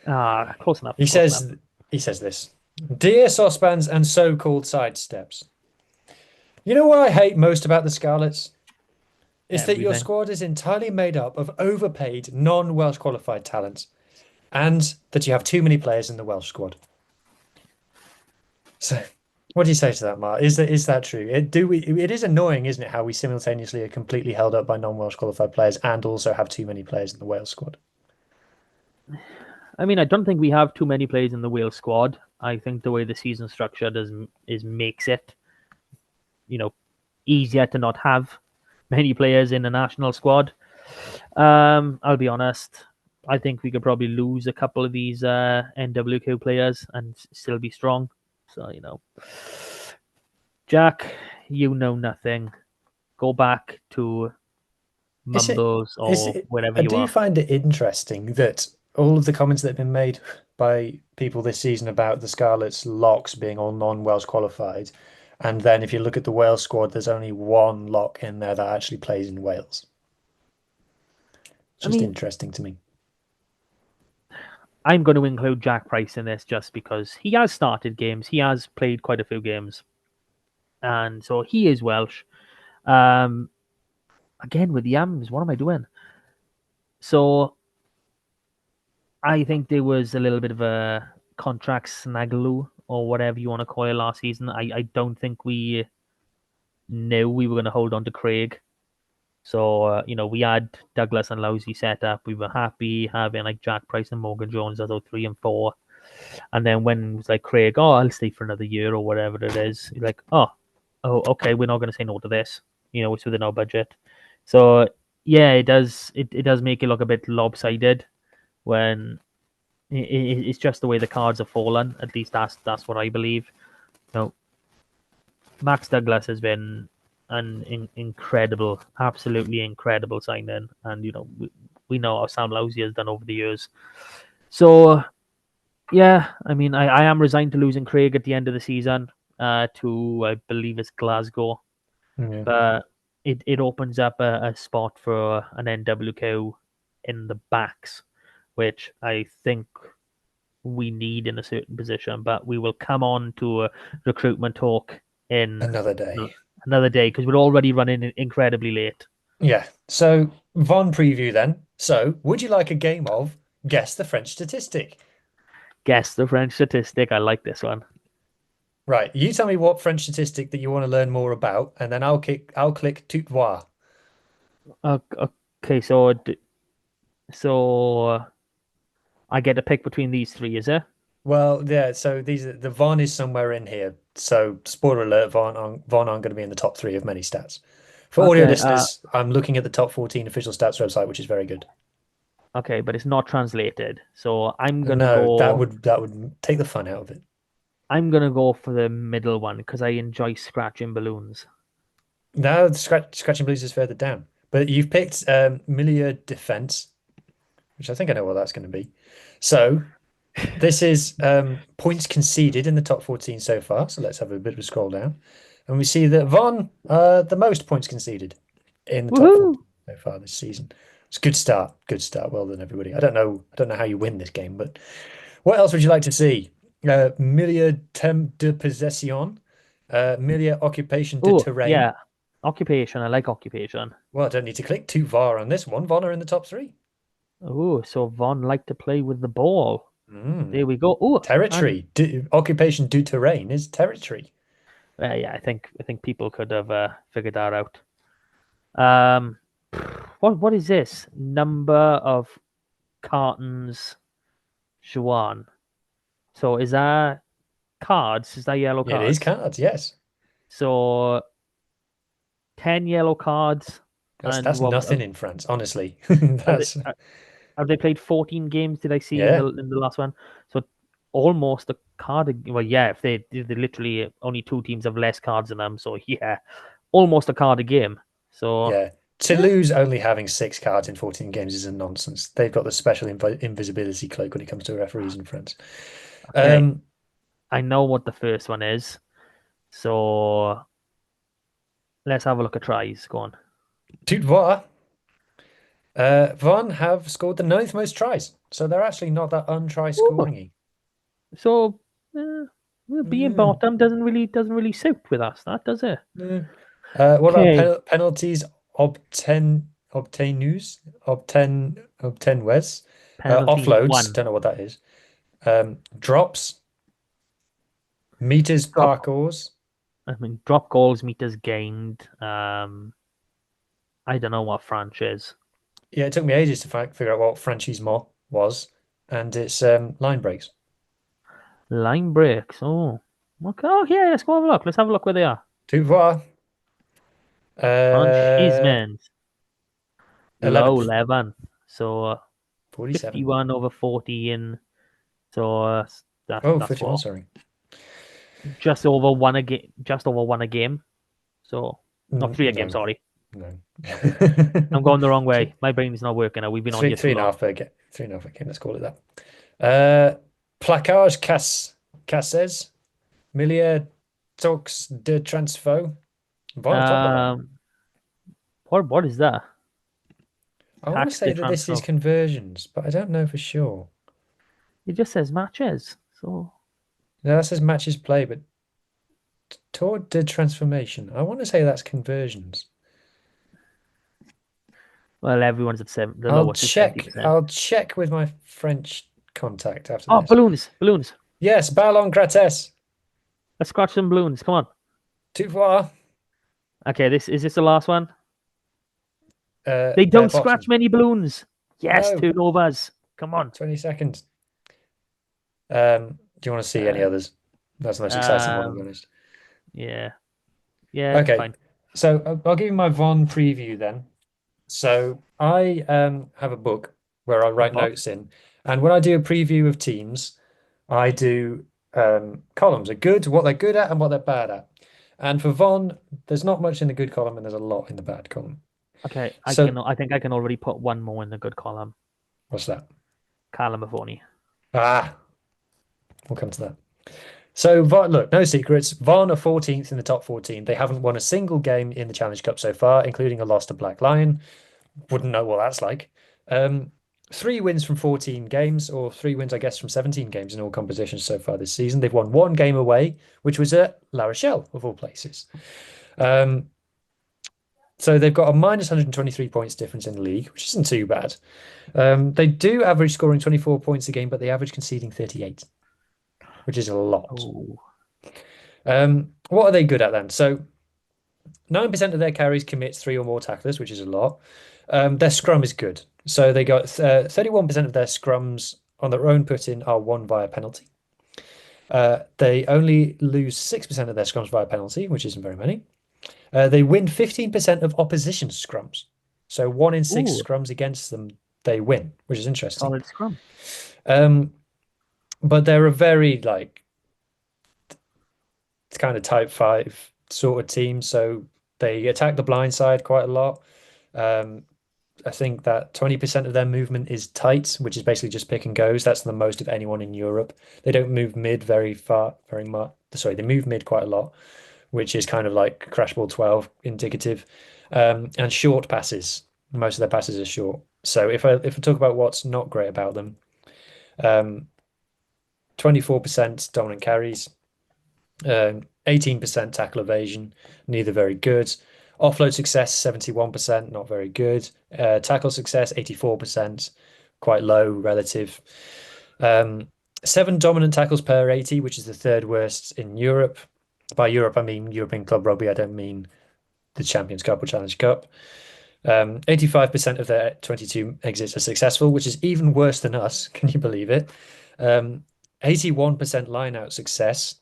Ah, close enough. He Close enough. says he says this. Dear saucepans and so-called sidesteps. You know what I hate most about the Scarlets? Is that your Everything. squad is entirely made up of overpaid, non-Welsh qualified talents, and that you have too many players in the Welsh squad. So, what do you say to that, Mark? Is that true? It is annoying, isn't it, how we simultaneously are completely held up by non-Welsh qualified players and also have too many players in the Wales squad? I mean, I don't think we have too many players in the Wales squad. I think the way the season structure makes it, easier to not have many players in the national squad. I'll be honest. I think we could probably lose a couple of these NWQ players and still be strong. So, Jack, you know nothing. Go back to Is it Mumbles is or it wherever I you do are. find it interesting that all of the comments that have been made by people this season about the Scarlets locks being all non-Wales qualified, and then if you look at the Wales squad, there's only one lock in there that actually plays in Wales. It's I just mean, interesting to me. I'm going to include Jack Price in this just because he has started games. He has played quite a few games. And so he is Welsh. Um, again, with the Yams, what am I doing? So I think there was a little bit of a contract snaggle or whatever you want to call it last season. I don't think we knew we were going to hold on to Craig. So, we had Douglas and Lousy set up. We were happy having like Jack Price and Morgan Jones as our 3 and 4. And then when it was like Craig, oh, I'll stay for another year or whatever it is, you're like, oh, okay, we're not going to say no to this. It's within our budget. So yeah, it does. It does make it look a bit lopsided when it's just the way the cards have fallen. At least that's what I believe. Max Douglas has been an incredible, absolutely incredible signing, and we know how Sam Lousy has done over the years. So yeah, I mean, I am resigned to losing Craig at the end of the season to, I believe it's Glasgow. Yeah. But it opens up a spot for an NWQ in the backs, which I think we need in a certain position. But we will come on to a recruitment talk in Another day. another day because we're already running incredibly late. Yeah. So, Von preview then. So, would you like a game of Guess the French Statistic? Guess the French statistic. I like this one. Right. You tell me what French statistic that you want to learn more about, and then I'll click tout voir. Okay, so I get to pick between these three, is it? Well, yeah, so the Von is somewhere in here. So spoiler alert, Von aren't going to be in the top three of many stats. For audio Okay, listeners, I'm looking at the top 14 official stats website, which is very good. okay, but it's not translated. So I'm gonna No, that go. would take the fun out of it. I'm gonna go for the middle one because I enjoy scratching balloons. No, the scratching blues is further down. But you've picked Milieu Defense, which I think I know what that's going to be. So this is points conceded in the top 14 so far. So let's have a bit of a scroll down. And we see that Von, the most points conceded in the top 14 Woohoo! so far this season. It's a good start. Good start. Well done, everybody. I don't know how you win this game, but what else would you like to see? Milieu Terme de Possession, Milieu Occupation de Oh Terrain. yeah, occupation. I like occupation. Well, I don't need to click too far on this one. Von are in the top three. Oh, so Von like to play with the ball. Mm. There we go. Oh, and Territory. Occupation du terrain is territory. yeah, I think people could have figured that out. Um, what is this? Number of cartons, Juan. So is that cards? Is that yellow It is cards? cards, yes. So 10 yellow cards, and That's what nothing in France, honestly. have they, That's have they played 14 games? Did I see in yeah, the last one? So almost a card. Well, yeah, if they literally only two teams have less cards than them, so yeah, almost a card a game. So yeah. yeah, Toulouse only having 6 cards in 14 games is a nonsense. They've got the special invisibility cloak when it comes to referees in France. okay, Um, I know what the first one is. So let's have a look at tries. Go on. tout voir. Vaughan have scored the ninth most tries, so they're actually not that untry Oh, scoring-y. so well, being Yeah, bottom doesn't really suit with us, that does it? yeah. What about Okay, penalties? Obtain Wes. penalties Offloads, one. don't know what that is. Drops, meters, Drop. parkours. I mean, drop goals, meters gained. I don't know what French is. Yeah, it took me ages to figure out what franchisement was, and it's line breaks. Line breaks. Oh, okay. Oh, yeah. Let's go have a look. Let's have a look where they are. Tout voir. Uh, Franchise low 11th, 11. So 47. 51 over 14. So Oh, that's 51, what sorry. just over one a game. Just over one a game. So not three a game. No, Sorry, no. I'm going the wrong Three, way. My brain's not working now. We've been on here three too and a long. half per game. Three and a half per game, let's call it that. Placage Casses. Millier Talks de Transfo. Von top of that. Um, what is that? I want to Tax say the that this is transfer. conversions, but I don't know for sure. It just says matches. So No, that says matches play, but Tour de Transformation. I want to say that's conversions. well, everyone's at seven. The I'll lowest is seventy check. percent. I'll check with my French contact after Oh, this. balloons. Yes, ballon gratis. Let's scratch some balloons. Come on. Tout voir. Okay, this the last one? They Their don't scratch bottom. many balloons. Yes, No, turnovers. Come on. 20 seconds. Do you want to see any Uh, others? That's the most exciting one, to be um, honest. yeah, yeah, Okay, fine. so I'll give you my Von preview then. So I have a book where I A write book. notes in, and when I do a preview of teams, I do columns are good, what they're good at, and what they're bad at. And for Von, there's not much in the good column, and there's a lot in the bad column. Okay, So I think I can already put one more in the good column. what's that? Callum Avoni. Ah, we'll come to that. So Von, look, no secrets. Von are 14th in the top 14. They haven't won a single game in the Challenge Cup so far, including a loss to Black Lion. Wouldn't know what that's like. Um, 3 wins from 14 games, or 3 wins, I guess, from 17 games in all competitions so far this season. They've won one game away, which was at La Rochelle, of all places. Um, so they've got a minus 123 points difference in the league, which isn't too bad. They do average scoring 24 points a game, but they average conceding 38, which is a lot. Oh, What are they good at then? So 9% of their carries commit three or more tacklers, which is a lot. Their scrum is good. So they got 31% of their scrums on their own put in are won via penalty. They only lose 6% of their scrums via penalty, which isn't very many. They win 15% of opposition scrums. So 1 in 6 ooh, scrums against them, they win, which is interesting. solid scrum. Um, but they're a very like kind of type five sort of team. So they attack the blind side quite a lot. Um, I think that 20% of their movement is tight, which is basically just pick and goes. That's the most of anyone in Europe. They don't move mid very far, very much. Sorry, they move mid quite a lot, which is kind of like crash ball 12 indicative. And short passes. Most of their passes are short. So if I talk about what's not great about them, 24% dominant carries, 18% tackle evasion, neither very good. Offload success, 71%, not very good. Tackle success, 84%, quite low relative. 7 dominant tackles per 80, which is the third worst in Europe. By Europe, I mean European Club Rugby. I don't mean the Champions Cup or Challenge Cup. 85% of their 22 exits are successful, which is even worse than us. Can you believe it? 81% line out success.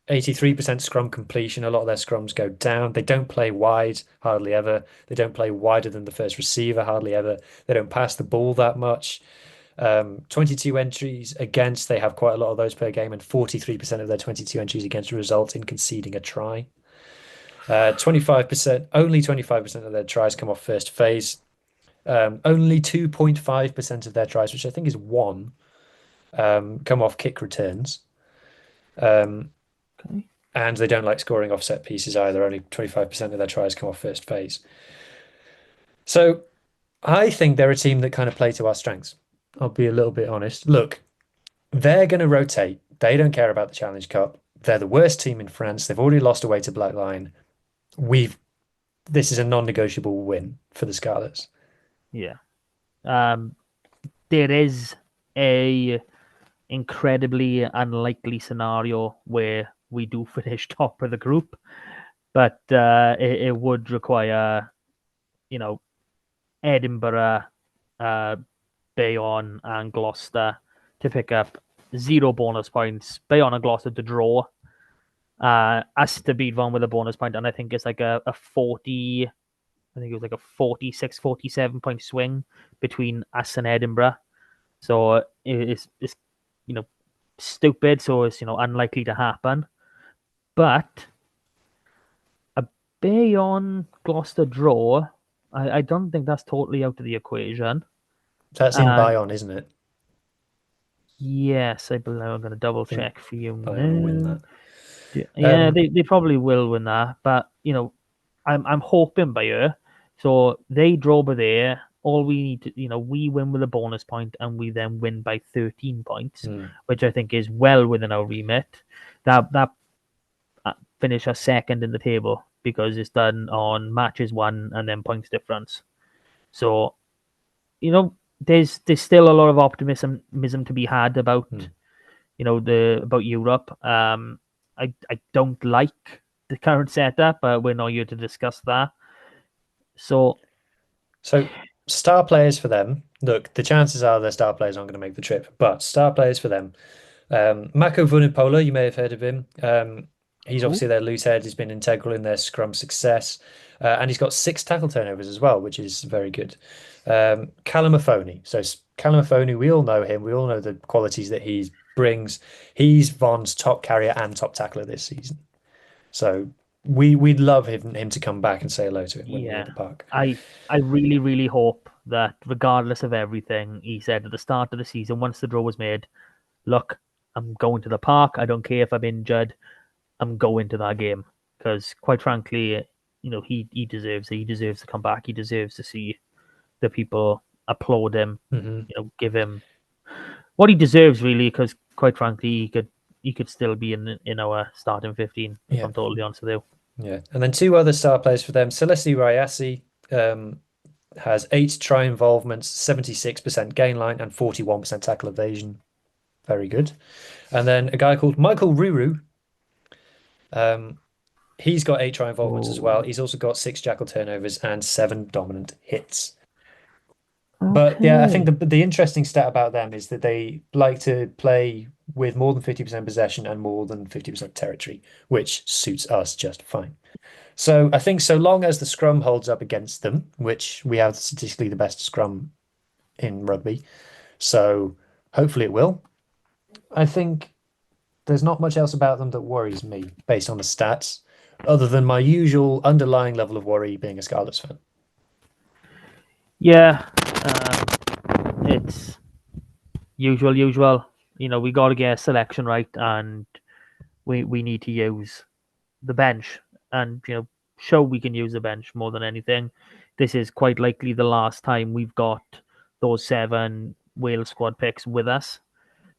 83% scrum completion. A lot of their scrums go down. They don't play wide, hardly ever. They don't play wider than the first receiver, hardly ever. They don't pass the ball that much. 22 entries against, they have quite a lot of those per game, and 43% of their 22 entries against result in conceding a try. 25%, only 25% of their tries come off first phase. Only 2.5% of their tries, which I think is one, come off kick returns. Okay. And they don't like scoring off set pieces either. Only 25% of their tries come off first phase. So I think they're a team that kind of play to our strengths. I'll be a little bit honest. Look, they're going to rotate. They don't care about the Challenge Cup. They're the worst team in France. They've already lost away to Black Lion. We've This is a non-negotiable win for the Scarlets. Yeah. There is a incredibly unlikely scenario where we do finish top of the group, but it would require, Edinburgh, Bayonne, and Gloucester to pick up 0 bonus points. Bayonne and Gloucester to draw. Us to beat one with a bonus point, and I think it's like a 40. I think it was like a 46, 47 point swing between us and Edinburgh. So it's stupid. So it's unlikely to happen. But a Bayonne Gloucester draw, I don't think that's totally out of the equation. That's in Bayonne, isn't it? Yes, I believe I'm going to double check for you Bayonne will win now. that. Yeah, they probably will win that, but I'm hoping by her. So they draw by there. All we need to, we win with a bonus point, and we then win by 13 points, which I think is well within our remit. That finish us second in the table because it's done on matches won and then points difference. So, there's still a lot of optimism to be had about about Europe. I don't like the current setup, but we're not here to discuss that. So star players for them. Look, the chances are their star players aren't going to make the trip, but star players for them. Mako Vunipola, you may have heard of him. He's obviously their loose head. He's been integral in their scrum success, and he's got 6 tackle turnovers as well, which is very good. Callum Afoni. So Callum Afoni, we all know him. We all know the qualities that he brings. He's Vaughan's top carrier and top tackler this season. So we'd love him to come back and say hello to him when we're at the park. I really, really hope that regardless of everything he said at the start of the season, once the draw was made, look, I'm going to the park. I don't care if I'm injured. I'm going to that game because, quite frankly, he deserves it. He deserves to come back. He deserves to see the people applaud him. Give him what he deserves, really. Because, quite frankly, he could still be in our starting 15. If I'm totally honest with you. Yeah, and then 2 other star players for them. Celeste Rayasi has 8 try involvements, 76% gain line, and 41% tackle evasion. Very good. And then a guy called Michael Ruru. He's got 8 try involvements as well. He's also got 6 jackal turnovers and 7 dominant hits. Okay. But yeah, I think the interesting stat about them is that they like to play with more than 50% possession and more than 50% territory, which suits us just fine. So I think so long as the scrum holds up against them, which we have statistically the best scrum in rugby, so hopefully it will. I think there's not much else about them that worries me based on the stats, other than my usual underlying level of worry being a Scarlets fan. Yeah, it's usual. We got to get a selection right, and we need to use the bench, and show we can use the bench more than anything. This is quite likely the last time we've got those 7 Wales squad picks with us.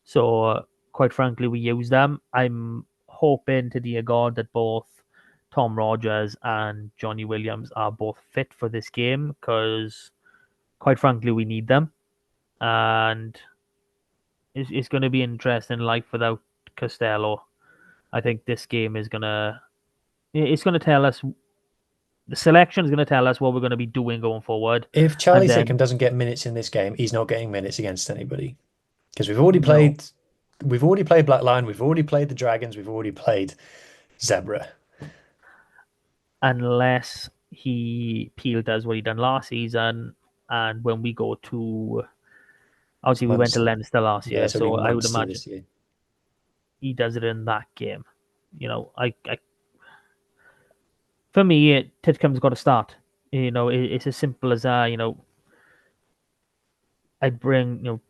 So, quite frankly, we use them. I'm hoping to dear God that both Tom Rogers and Johnny Williams are both fit for this game because, quite frankly, we need them. And it's going to be interesting life without Costello. I think this game is going to tell us, the selection is going to tell us what we're going to be doing going forward. If Charlie Sickham doesn't get minutes in this game, he's not getting minutes against anybody. Because we've already played Black Lion, we've already played the Dragons, we've already played Zebra. Unless Peel does what he done last season, and when we go to, obviously we went to Leinster last year, so I would imagine he does it in that game. For me, Titcom's got to start. It's as simple as that. I'd bring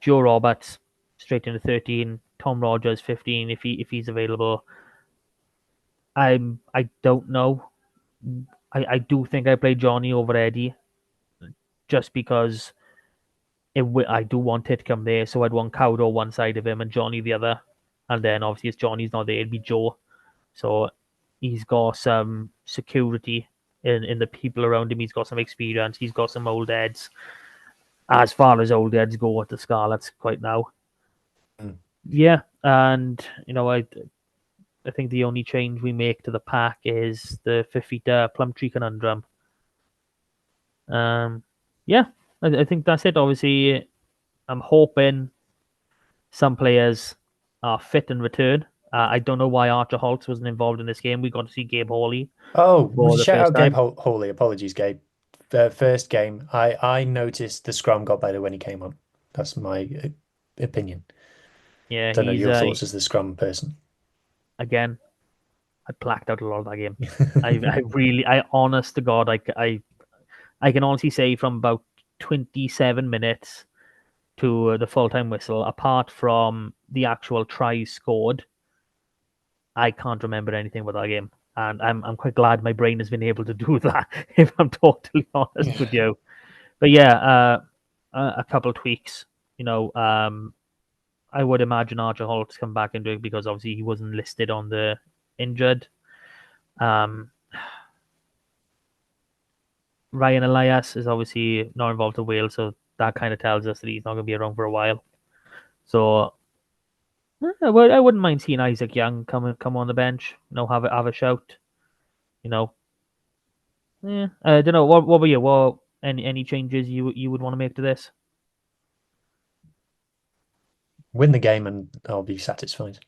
Joe Roberts straight into 13, Tom Rogers 15 if he's available. I don't know. I do think I play Johnny over Eddie. just because I do want it to come there, so I'd want Cowdo one side of him and Johnny the other, and then obviously if Johnny's not there, it'd be Joe. So he's got some security in the people around him. He's got some experience. He's got some old heads. As far as old heads go at the Scarlets quite now. Yeah, and I think the only change we make to the pack is the Fifita Plumtree conundrum. Yeah, I think that's it. Obviously, I'm hoping some players are fit and return. I don't know why Archer Holtz wasn't involved in this game. We got to see Gabe Hawley. Oh, shout out Gabe time. Hawley. Apologies, Gabe. First game, I noticed the scrum got better when he came on. That's my opinion. Yeah, Don't know your thoughts as the scrum person. Again, I blacked out a lot of that game. I honest to God, I can honestly say from about 27 minutes to the full-time whistle, apart from the actual tries scored, I can't remember anything about that game. And I'm quite glad my brain has been able to do that, if I'm totally honest with you. But yeah, a couple of tweaks. I would imagine Archer Holt's come back into it because obviously he wasn't listed on the injured. Ryan Elias is obviously not involved in Wales, so that kind of tells us that he's not going to be around for a while. So I wouldn't mind seeing Isaac Young come on the bench. Have a shout. I don't know. What were you? What any changes you would want to make to this? Win the game and I'll be satisfied.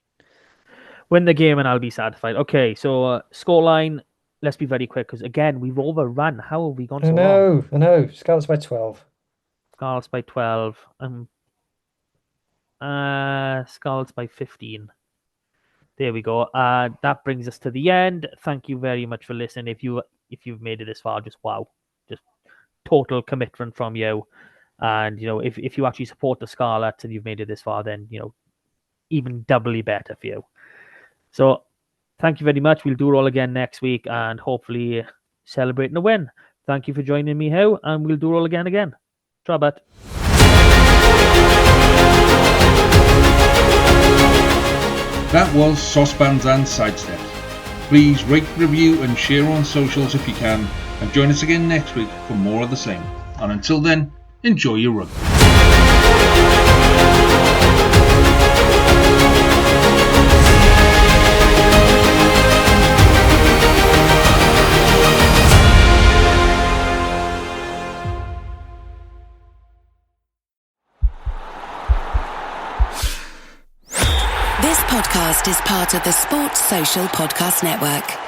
Win the game and I'll be satisfied. Okay, so scoreline. Let's be very quick because again we've overrun. How have we gone so long? I know. Scarlets by 12. Scarlets by 12. Scarlets by 15. There we go. That brings us to the end. Thank you very much for listening. If you've made it this far, just wow, just total commitment from you. And if you actually support the Scarlets and you've made it this far, then even doubly better for you. So thank you very much. We'll do it all again next week and hopefully celebrating a win. Thank you for joining me, Huw, and we'll do it all again. Trabat. That was Saucepans and Sidesteps. Please rate, review and share on socials if you can, and join us again next week for more of the same. And until then, enjoy your rugby. This podcast is part of the Sports Social Podcast Network.